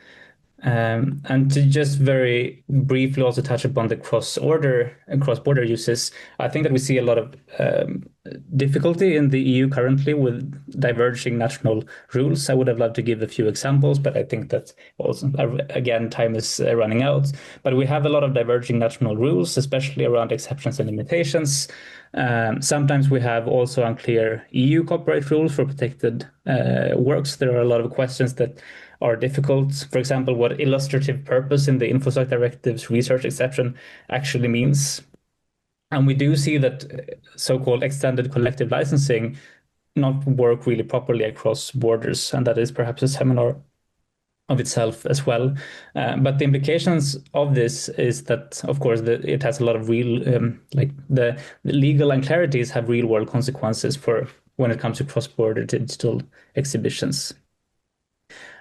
And to just very briefly also touch upon the cross-border uses, I think that we see a lot of difficulty in the EU currently with diverging national rules. I would have loved to give a few examples, but I think that also, again, time is running out. But we have a lot of diverging national rules, especially around exceptions and limitations. Sometimes we have also unclear EU copyright rules for protected works. There are a lot of questions that are difficult. For example, what illustrative purpose in the InfoSoc Directive's research exception actually means. And we do see that so-called extended collective licensing not work really properly across borders, and that is perhaps a seminar of itself as well. But the implications of this is that, of course, it has a lot of real, the legal unclarities have real-world consequences for when it comes to cross-border digital exhibitions.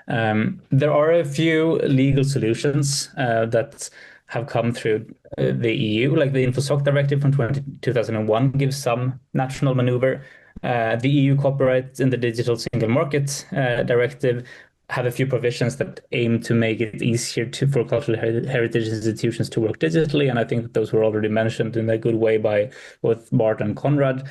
There are a few legal solutions that have come through the EU, like the InfoSoc Directive from 2001 gives some national maneuver. The EU Copyright in the Digital Single Market Directive have a few provisions that aim to make it easier for cultural heritage institutions to work digitally, and I think that those were already mentioned in a good way by both Bart and Konrad.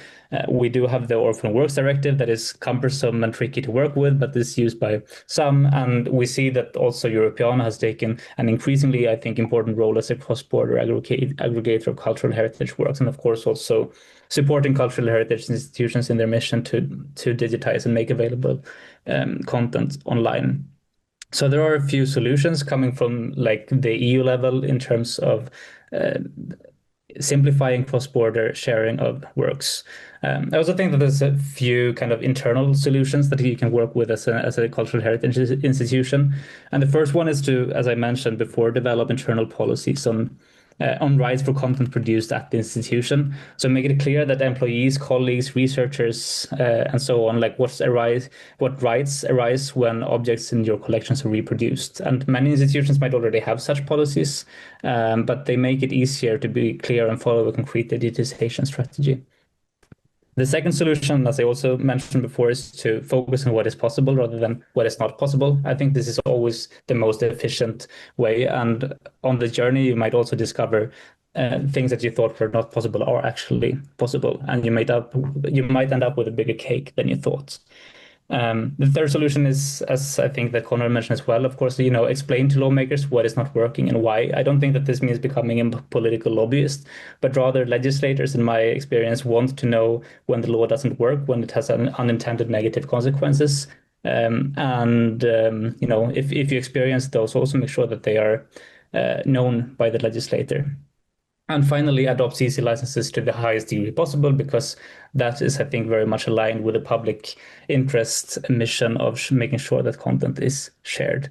We do have the Orphan Works Directive that is cumbersome and tricky to work with, but is used by some, and we see that also Europeana has taken an increasingly, I think, important role as a cross-border aggregator of cultural heritage works, and of course also supporting cultural heritage institutions in their mission to digitize and make available content online. So there are a few solutions coming from the EU level in terms of simplifying cross-border sharing of works. I also think that there's a few kind of internal solutions that you can work with as a cultural heritage institution. And the first one is to, as I mentioned before, develop internal policies on on rights for content produced at the institution. So make it clear that employees, colleagues, researchers, and so on, like what rights arise when objects in your collections are reproduced. And many institutions might already have such policies, but they make it easier to be clear and follow a concrete digitization strategy. The second solution, as I also mentioned before, is to focus on what is possible rather than what is not possible. I think this is always the most efficient way. And on the journey, you might also discover things that you thought were not possible are actually possible. And you might end up with a bigger cake than you thought. The third solution is, as I think that Konrad mentioned as well, of course, explain to lawmakers what is not working and why. I don't think that this means becoming a political lobbyist, but rather legislators, in my experience, want to know when the law doesn't work, when it has unintended negative consequences. If you experience those, also make sure that they are known by the legislator. And finally, adopt CC licenses to the highest degree possible, because that is, I think, very much aligned with the public interest mission of making sure that content is shared.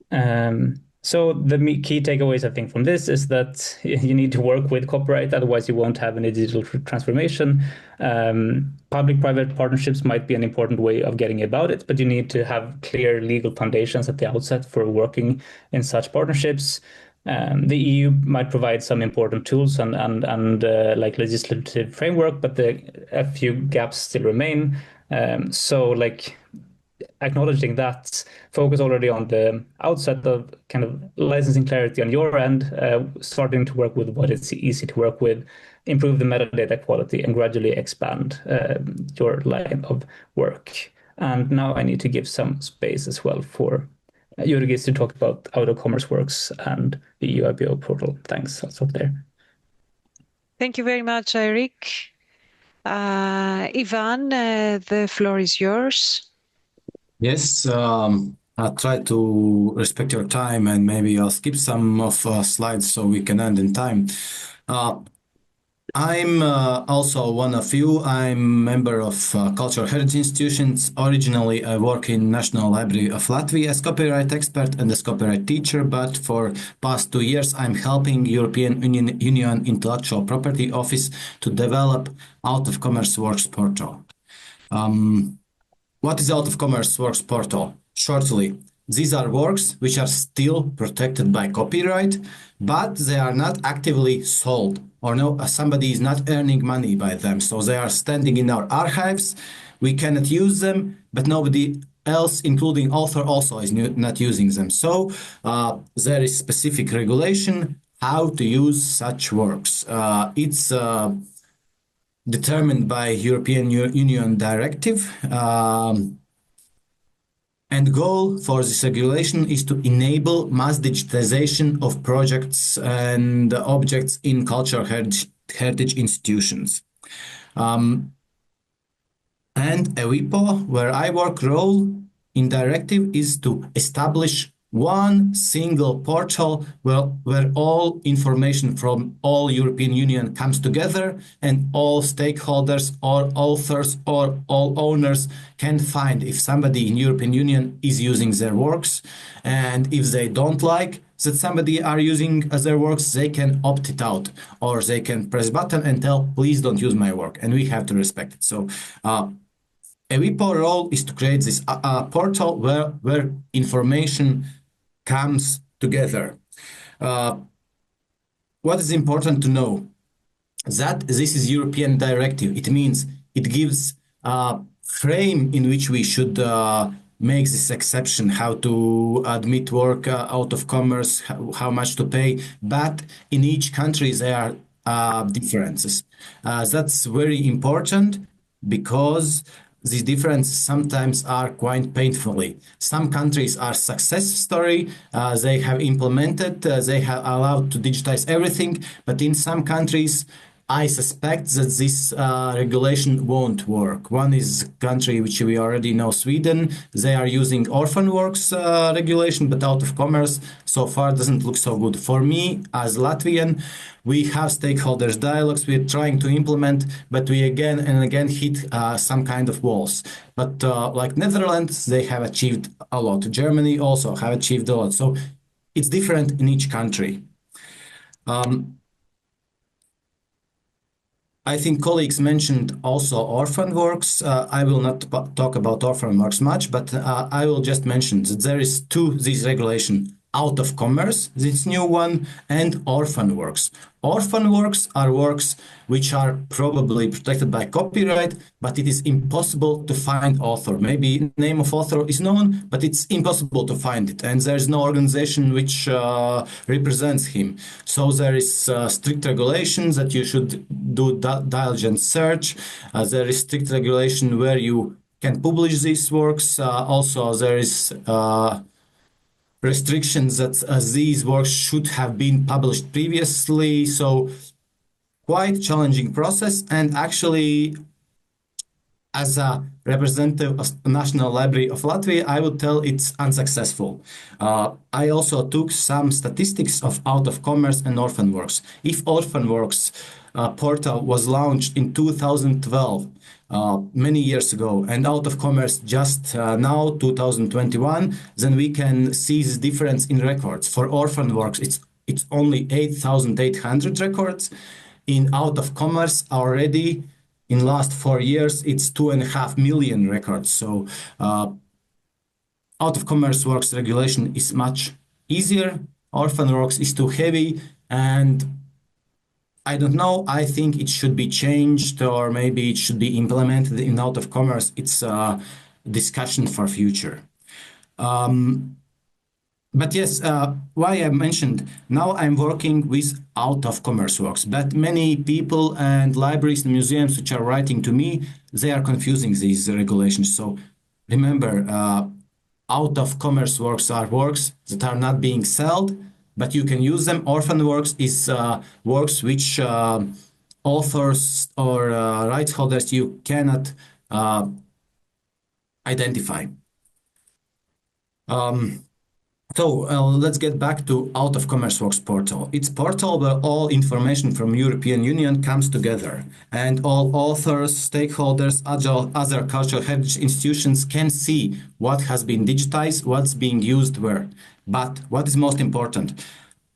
So the key takeaways, I think, from this is that you need to work with copyright, otherwise you won't have any digital transformation. Public-private partnerships might be an important way of getting about it, but you need to have clear legal foundations at the outset for working in such partnerships. The EU might provide some important tools and like legislative framework, but a few gaps still remain. So acknowledging that, focus already on the outset of kind of licensing clarity on your end, starting to work with what is easy to work with, improve the metadata quality, and gradually expand your line of work. And now I need to give some space as well for Jurgis to talk about how the commerce works and the EU IPO portal. Thanks. I'll stop there. Thank you very much, Eric. Ivan, the floor is yours. Yes, I'll try to respect your time, and maybe I'll skip some of slides so we can end in time. I'm also one of you. I'm member of Cultural Heritage Institutions. Originally, I work in National Library of Latvia as copyright expert and as copyright teacher, but for past 2 years, I'm helping European Union Intellectual Property Office to develop Out of Commerce Works portal. What is Out of Commerce Works portal? Shortly, these are works which are still protected by copyright, but they are not actively sold, or somebody is not earning money by them. So they are standing in our archives. We cannot use them, but nobody else, including author, also is not using them. So there is specific regulation how to use such works. It's determined by European Union directive. And goal for this regulation is to enable mass digitization of projects and objects in cultural heritage institutions. And a WIPO, where I work, role in directive is to establish one single portal where all information from all European Union comes together, and all stakeholders or authors or all owners can find if somebody in European Union is using their works, and if they don't like that somebody are using their works, they can opt it out, or they can press button and tell, please don't use my work, and we have to respect it. So a WIPO role is to create this portal where information comes together. What is important to know? That this is European directive. It means it gives a frame in which we should make this exception, how to admit work out of commerce, how much to pay. But in each country there are differences. That's very important, because these differences sometimes are quite painfully. Some countries are success story. They have implemented, they have allowed to digitize everything. But in some countries, I suspect that this regulation won't work. One is a country which we already know, Sweden. They are using orphan works regulation, but out of commerce so far doesn't look so good. For me, as Latvian, we have stakeholders dialogues we're trying to implement, but we again and again hit some kind of walls. But like Netherlands, they have achieved a lot. Germany also have achieved a lot. So it's different in each country. I think colleagues mentioned also orphan works. I will not talk about orphan works much, but I will just mention that there is this regulation: out of commerce, this new one, and orphan works. Orphan works are works which are probably protected by copyright, but it is impossible to find author. Maybe name of author is known, but it's impossible to find it, and there's no organization which represents him. So there is strict regulations that you should do diligent search. There is strict regulation where you can publish these works. Also, there is restrictions that these works should have been published previously. So quite challenging process. And actually, as a representative of the National Library of Latvia, I would tell it's unsuccessful. I also took some statistics of out of commerce and orphan works. If orphan works portal was launched in 2012, many years ago, and out of commerce just now, 2021, then we can see this difference in records. For orphan works, it's only 8,800 records. In out of commerce already, in last 4 years, it's 2.5 million records. So out of commerce works regulation is much easier. Orphan works is too heavy, and I don't know. I think it should be changed, or maybe it should be implemented in out of commerce. It's a discussion for future. But yes, why I mentioned, now I'm working with out of commerce works, but many people and libraries and museums which are writing to me, they are confusing these regulations. So remember, out of commerce works are works that are not being sold, but you can use them. Orphan works is works which authors or rights holders you cannot identify. So let's get back to Out of Commerce Works portal. It's portal where all information from European Union comes together, and all authors, stakeholders, other cultural heritage institutions can see what has been digitized, what's being used where. But what is most important,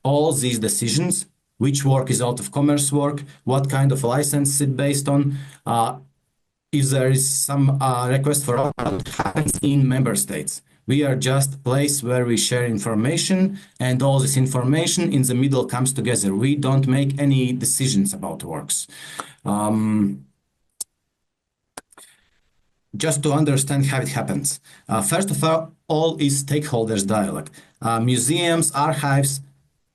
all these decisions, which work is out of commerce work, what kind of license is based on, if there is some request for happens in member states. We are just a place where we share information, and all this information in the middle comes together. We don't make any decisions about works. Just to understand how it happens. First of all is stakeholders dialogue. Museums, archives,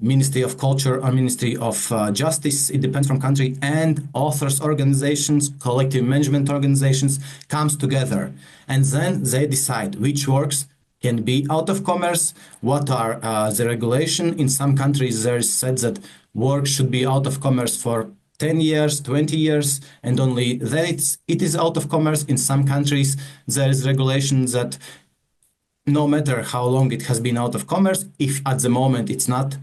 Ministry of Culture or Ministry of Justice, it depends from country, and authors organizations, collective management organizations comes together, and then they decide which works can be out of commerce, what are the regulation. In some countries there is said that work should be out of commerce for 10 years, 20 years, and only then it is out of commerce. In some countries there is regulation that no matter how long it has been out of commerce, if at the moment it's not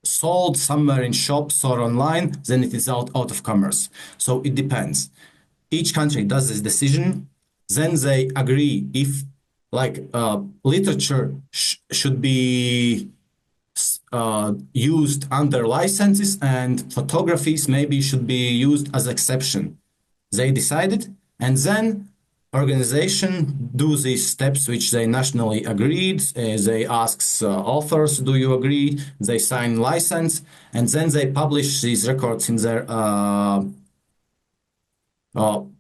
sold somewhere in shops or online, then it is out of commerce. So it depends. Each country does this decision, then they agree if literature should be used under licenses and photographies maybe should be used as exception. They decided, and then organization do these steps which they nationally agreed. They ask authors, do you agree? They sign license, and then they publish these records in their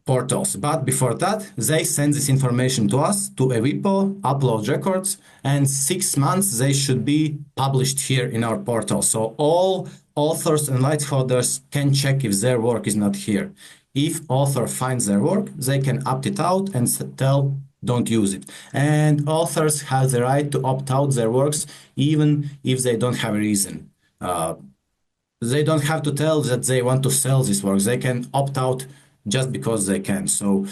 portals. But before that, they send this information to us, to EWIPO, upload records, and 6 months they should be published here in our portal. So all authors and rights holders can check if their work is not here. If author finds their work, they can opt it out and tell, don't use it. And authors have the right to opt out their works even if they don't have a reason. They don't have to tell that they want to sell these works. They can opt out just because they can. So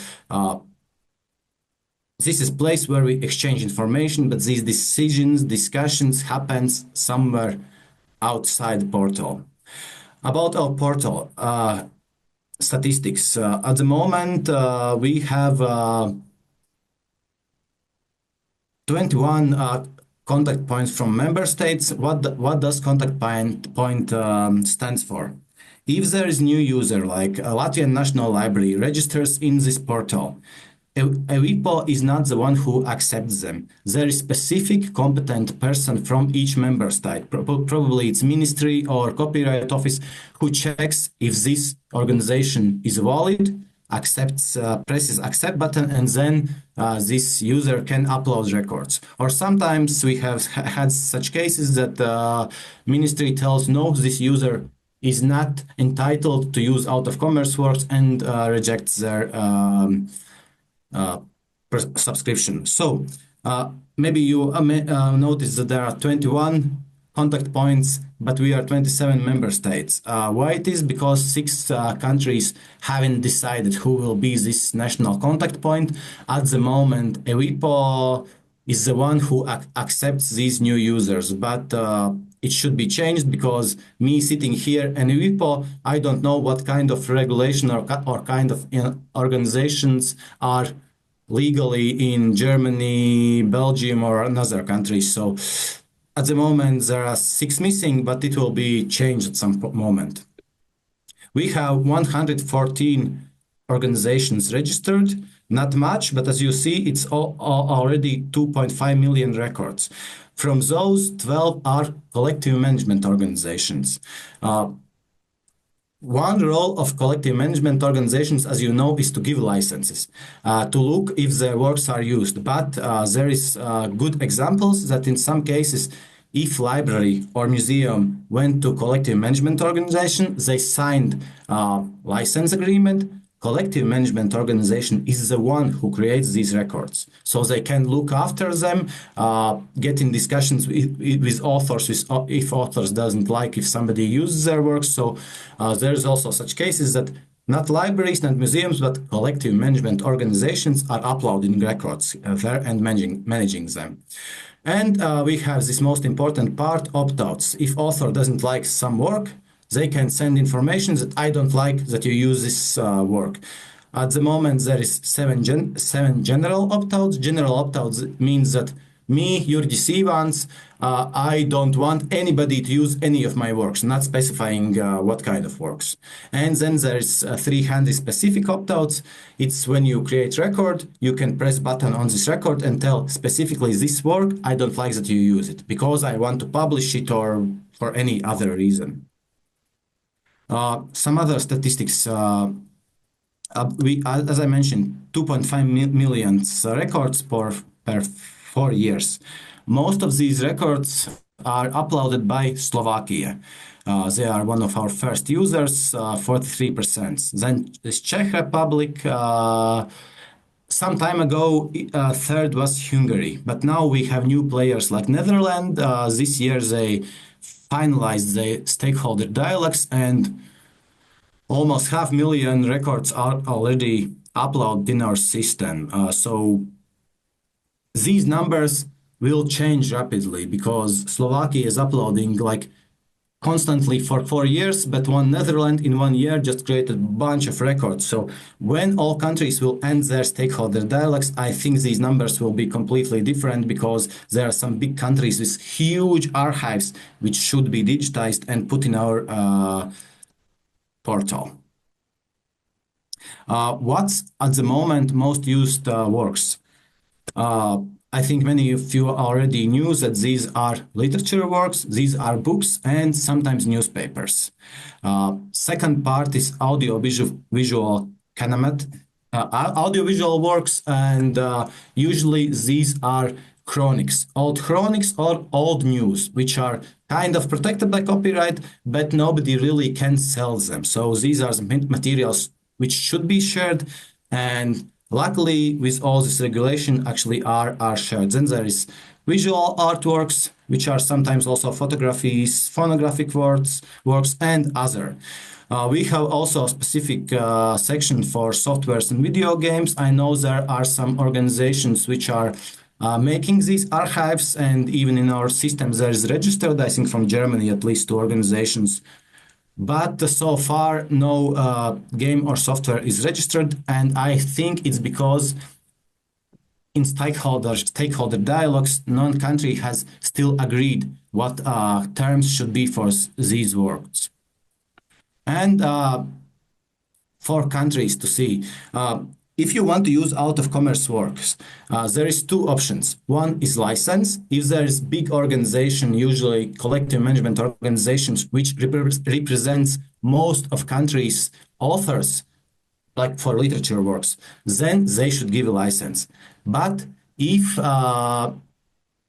this is a place where we exchange information, but these discussions happens somewhere outside the portal. About our portal, statistics. At the moment, we have 21 contact points from member states. What does contact point stands for? If there is new user like a Latvian National Library registers in this portal, EWIPO is not the one who accepts them. There is specific competent person from each member state, probably it's ministry or copyright office, who checks if this organization is valid, accepts, presses accept button, and then this user can upload records. Or sometimes we have had such cases that ministry tells no, this user is not entitled to use out of commerce works and rejects their subscription. So maybe you notice that there are 21 contact points, but we are 27 member states. Why it is? Because 6 countries haven't decided who will be this national contact point. At the moment, EWIPO is the one who accepts these new users, but it should be changed because me sitting here in EWIPO, I don't know what kind of regulation or kind of organizations are legally in Germany, Belgium, or another country. So at the moment, there are 6 missing, but it will be changed at some moment. We have 114 organizations registered, not much, but as you see, it's already 2.5 million records. From those, 12 are collective management organizations. One role of collective management organizations, as you know, is to give licenses, to look if the works are used. But there is good examples that in some cases, if library or museum went to collective management organization, they signed license agreement. Collective management organization is the one who creates these records. So they can look after them, get in discussions with authors, if authors doesn't like if somebody uses their works. So there's also such cases that not libraries, not museums, but collective management organizations are uploading records there and managing them. And we have this most important part, opt-outs. If author doesn't like some work, they can send information that I don't like that you use this work. At the moment, there is 7 general opt-outs. General opt-outs means that me, Jurgis Ivans, I don't want anybody to use any of my works, not specifying what kind of works. And then there's 300 specific opt-outs. It's when you create record, you can press button on this record and tell specifically this work, I don't like that you use it because I want to publish it or for any other reason. Some other statistics, as I mentioned, 2.5 million records per 4 years. Most of these records are uploaded by Slovakia. They are one of our first users, 43%. Then is Czech Republic. Some time ago, third was Hungary, but now we have new players like Netherlands. This year they finalized the stakeholder dialogues and almost 500,000 records are already uploaded in our system. So these numbers will change rapidly because Slovakia is uploading like constantly for 4 years, but Netherlands in 1 year just created a bunch of records. So when all countries will end their stakeholder dialogues, I think these numbers will be completely different because there are some big countries with huge archives which should be digitized and put in our portal. What's at the moment most used works? I think many of you already knew that these are literature works, these are books, and sometimes newspapers. Second part is audiovisual audiovisual works, and usually these are chronics or old news, which are kind of protected by copyright, but nobody really can sell them. So these are the materials which should be shared, and luckily, with all this regulation, actually are shared. Then there is visual artworks, which are sometimes also photographies, phonographic works, and other. We have also a specific section for softwares and video games. I know there are some organizations which are making these archives, and even in our system there is registered, I think from Germany at least, 2 organizations. But so far, no game or software is registered, and I think it's because in stakeholder dialogues, non-country has still agreed what terms should be for these works. And for countries to see. If you want to use out-of-commerce works, there is two options. One is license. If there is big organization, usually collective management organizations, which represents most of countries' authors, like for literature works, then they should give a license. But if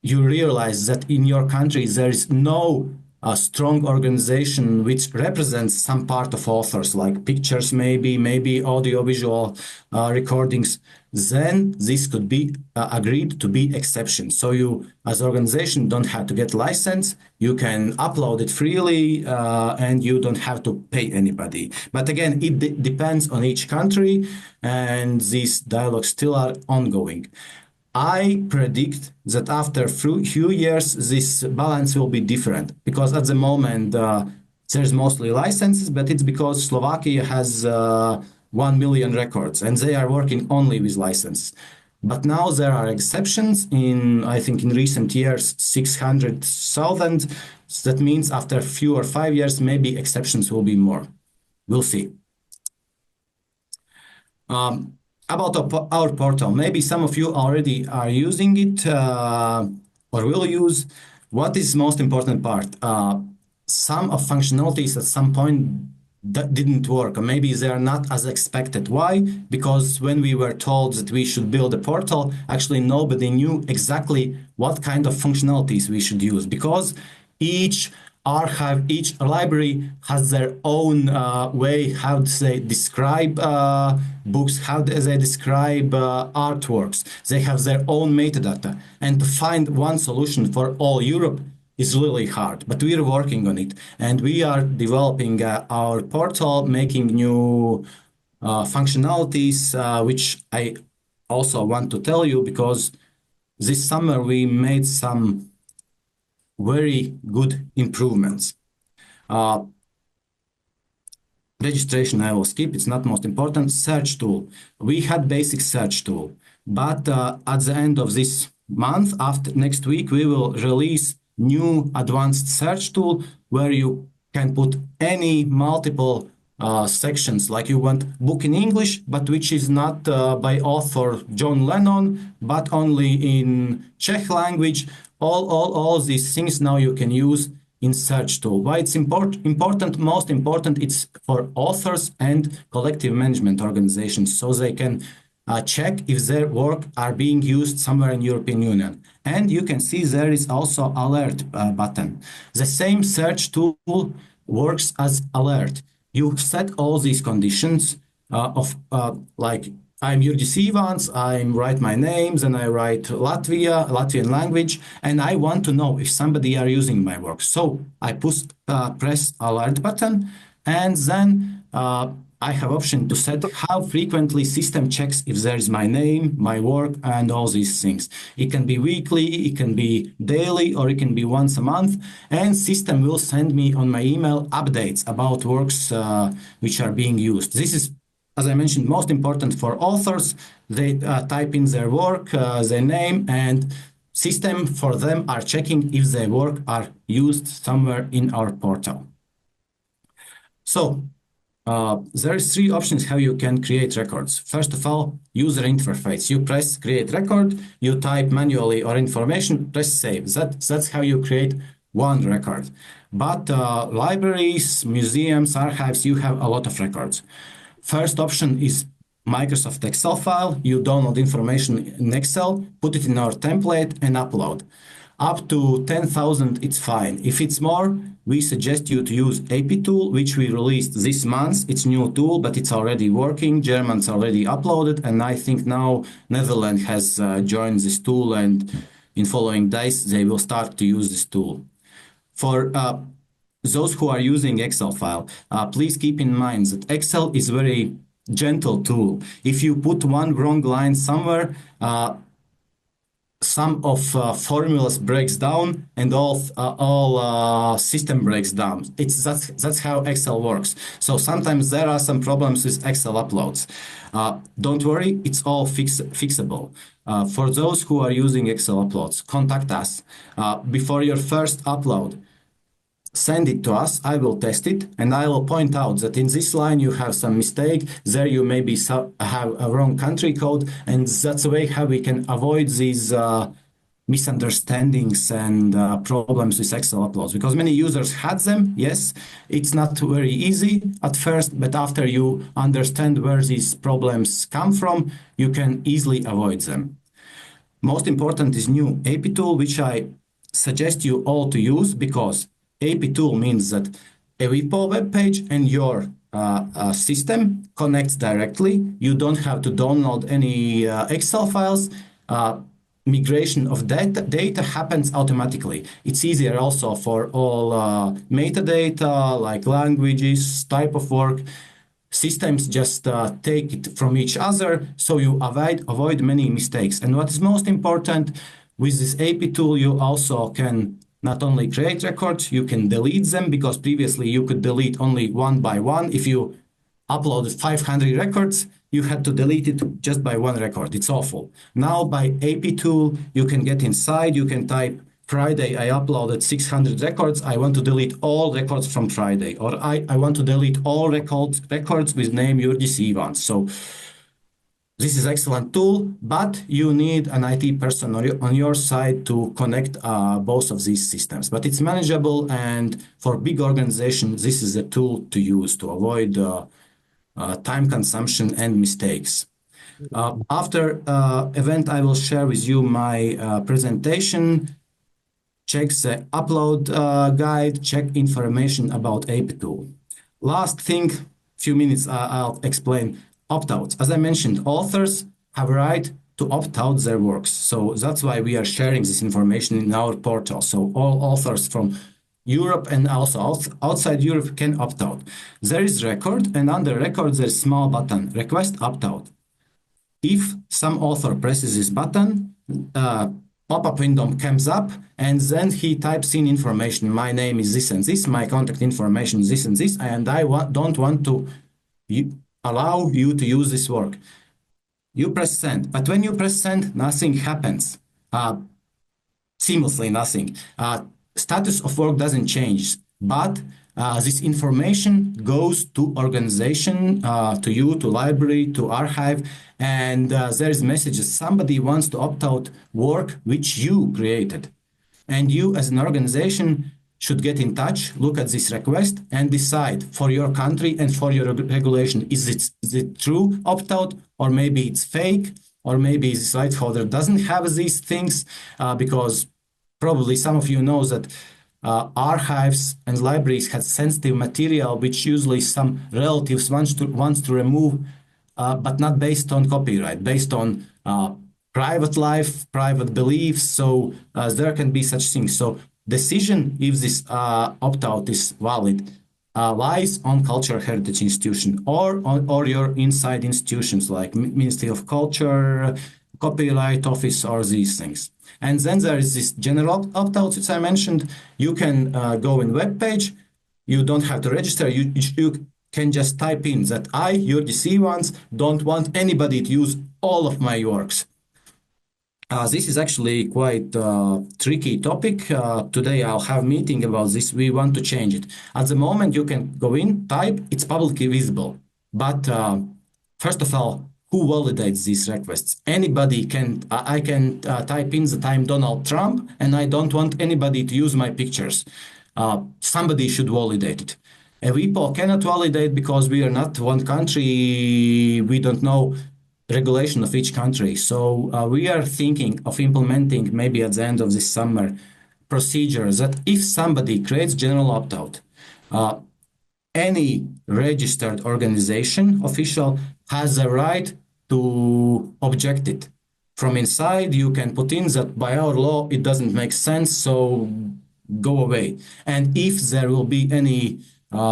you realize that in your country there is no strong organization which represents some part of authors, like pictures, maybe audiovisual recordings, then this could be agreed to be exception. So you, as organization, don't have to get license. You can upload it freely, and you don't have to pay anybody. But again, it depends on each country, and these dialogues still are ongoing. I predict that after a few years, this balance will be different, because at the moment there's mostly licenses, but it's because Slovakia has 1 million records and they are working only with license. But now there are exceptions I think in recent years, 600,000. That means after a few or 5 years, maybe exceptions will be more. We'll see. About our portal, maybe some of you already are using it or will use. What is most important part? Some of functionalities at some point that didn't work, or maybe they are not as expected. Why? Because when we were told that we should build a portal, actually nobody knew exactly what kind of functionalities we should use, because each archive, each library has their own way how they describe books, how they describe artworks. They have their own metadata. And to find one solution for all Europe is really hard, but we are working on it. And we are developing our portal, making new functionalities, which I also want to tell you, because this summer we made some very good improvements. Registration I will skip, it's not most important. Search tool. We had basic search tool, but at the end of this month, after next week, we will release new advanced search tool where you can put any multiple sections, like you want book in English, but which is not by author John Lennon, but only in Czech language. All these things now you can use in search tool. Why it's important? Most important, it's for authors and collective management organizations, so they can check if their work are being used somewhere in European Union. And you can see there is also alert button. The same search tool works as alert. You set all these conditions like I'm Jurgis Ivans, I write my names and I write Latvian language, and I want to know if somebody are using my work. So I press alert button, and then I have option to set how frequently system checks if there is my name, my work, and all these things. It can be weekly, it can be daily, or it can be once a month, and system will send me on my email updates about works which are being used. This is, as I mentioned, most important for authors. They type in their work, their name, and system for them are checking if their work are used somewhere in our portal. So there is 3 options how you can create records. First of all, user interface. You press create record, you type manually or information, press save. That's how you create one record. But libraries, museums, archives, you have a lot of records. First option is Microsoft Excel file. You download information in Excel, put it in our template and upload. Up to 10,000, it's fine. If it's more, we suggest you to use AP tool, which we released this month. It's new tool, but it's already working. German's already uploaded, and I think now Netherlands has joined this tool, and in following days, they will start to use this tool. For those who are using Excel file, please keep in mind that Excel is very gentle tool. If you put one wrong line somewhere, some of formulas breaks down and all system breaks down. That's how Excel works. So sometimes there are some problems with Excel uploads. Don't worry, it's all fixable. For those who are using Excel uploads, contact us before your first upload. Send it to us, I will test it, and I will point out that in this line you have some mistake, there you maybe have a wrong country code, and that's the way how we can avoid these misunderstandings and problems with Excel uploads. Because many users had them, yes, it's not very easy at first, but after you understand where these problems come from, you can easily avoid them. Most important is new AP tool, which I suggest you all to use, because AP tool means that a WIPO web page and your system connects directly. You don't have to download any Excel files. Migration of data happens automatically. It's easier also for all metadata like languages, type of work. Systems just take it from each other, so you avoid many mistakes. And what is most important, with this AP tool, you also can not only create records, you can delete them, because previously you could delete only one by one. If you uploaded 500 records, you had to delete it just by one record. It's awful. Now by AP tool, you can get inside, you can type Friday, I uploaded 600 records. I want to delete all records from Friday, or I want to delete all records with name URGC ones. So this is excellent tool, but you need an IT person on your side to connect both of these systems. But it's manageable, and for big organizations, this is a tool to use to avoid time consumption and mistakes. After event, I will share with you my presentation. Check the upload guide, check information about AP tool. Last thing, few minutes, I'll explain opt-outs. As I mentioned, authors have a right to opt out their works. So that's why we are sharing this information in our portal. So all authors from Europe and also outside Europe can opt out. There is record, and under record, there's a small button, request opt-out. If some author presses this button, pop-up window comes up, and then he types in information. My name is this and this, my contact information is this and this, and I don't want to allow you to use this work. You press send, but when you press send, nothing happens. Seamlessly nothing. Status of work doesn't change, but this information goes to organization, to you, to library, to archive, and there is messages. Somebody wants to opt out work which you created. And you as an organization should get in touch, look at this request, and decide for your country and for your regulation, is it true opt-out, or maybe it's fake, or maybe this right holder doesn't have these things, because probably some of you know that archives and libraries have sensitive material, which usually some relatives wants to remove, but not based on copyright, based on private life, private beliefs. So there can be such things. So decision if this opt-out is valid lies on cultural heritage institution or your inside institutions like Ministry of Culture, Copyright Office, or these things. And then there is this general opt-out, which I mentioned. You can go in web page. You don't have to register. You can just type in that I, URGC ones, don't want anybody to use all of my works. This is actually quite a tricky topic. Today I'll have a meeting about this. We want to change it. At the moment, you can go in, type, it's publicly visible. But first of all, who validates these requests? Anybody can, I can type in that I'm Donald Trump and I don't want anybody to use my pictures. Somebody should validate it. A WIPO cannot validate because we are not one country. We don't know regulation of each country. So we are thinking of implementing maybe at the end of this summer procedures that if somebody creates general opt-out, any registered organization official has a right to object it. From inside, you can put in that by our law, it doesn't make sense, so go away. And if there will be any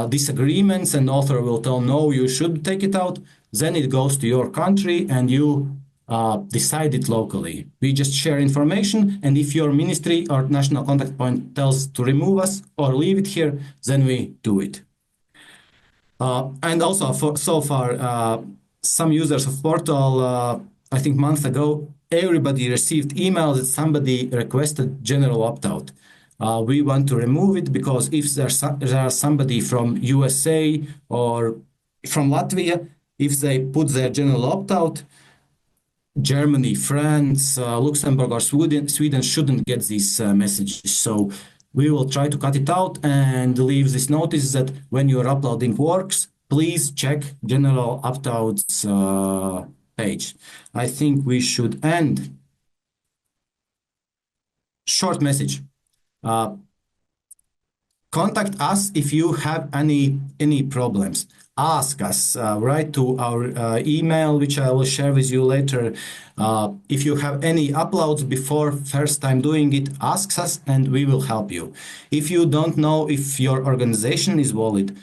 disagreements and author will tell, no, you should take it out, then it goes to your country and you decide it locally. We just share information, and if your ministry or national contact point tells to remove us or leave it here, then we do it. And also, so far, some users of portal, I think months ago, everybody received email that somebody requested general opt-out. We want to remove it because if there are somebody from USA or from Latvia, if they put their general opt-out, Germany, France, Luxembourg, or Sweden shouldn't get these messages. So we will try to cut it out and leave this notice that when your uploading works, please check general opt-outs page. I think we should end. Short message. Contact us if you have any problems. Ask us, write to our email, which I will share with you later. If you have any uploads before first time doing it, ask us and we will help you. If you don't know if your organization is valid,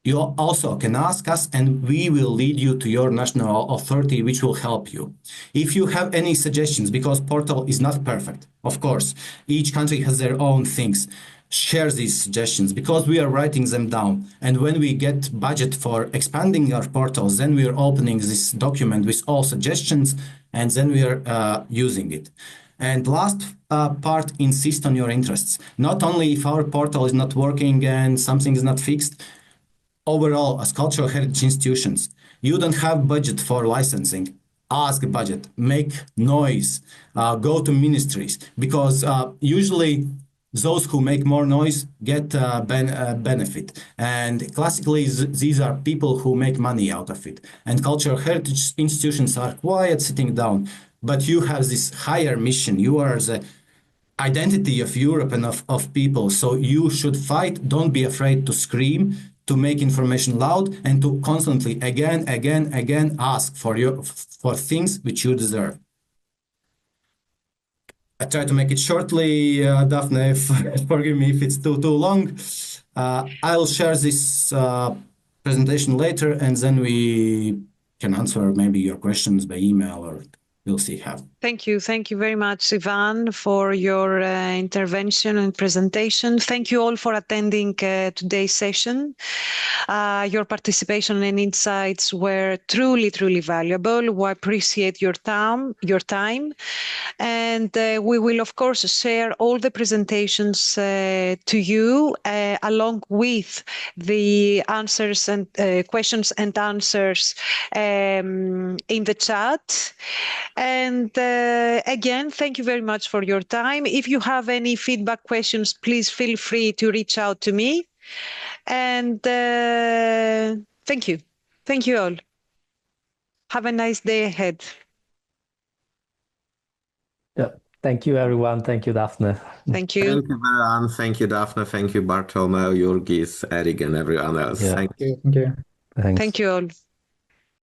you also can ask us and we will lead you to your national authority, which will help you. If you have any suggestions, because portal is not perfect, of course, each country has their own things. Share these suggestions because we are writing them down. And when we get budget for expanding our portals, then we are opening this document with all suggestions and then we are using it. And last part, insist on your interests. Not only if our portal is not working and something is not fixed, overall, as cultural heritage institutions, you don't have budget for licensing. Ask a budget, make noise, go to ministries, because usually those who make more noise get benefit. And classically, these are people who make money out of it. And cultural heritage institutions are quiet, sitting down. But you have this higher mission. You are the identity of Europe and of people. So you should fight. Don't be afraid to scream, to make information loud, and to constantly, again, ask for things which you deserve. I try to make it shortly, Daphne, forgive me if it's too long. I'll share this presentation later, and then we can answer maybe your questions by email, or we'll see how. Thank you. Thank you very much, Ivan, for your intervention and presentation. Thank you all for attending today's session. Your participation and insights were truly, truly valuable. We appreciate your time. And we will, of course, share all the presentations to you along with the answers and questions and answers in the chat. And again, thank you very much for your time. If you have any feedback questions, please feel free to reach out to me. And thank you. Thank you all. Have a nice day ahead. Yeah. Thank you, everyone. Thank you, Daphne. Thank you. Thank you, everyone. Thank you, Daphne. Thank you, Bartolomeo, Jurgis, Eric, and everyone else. Yeah. Thank you. Thank you. Thanks. Thank you all.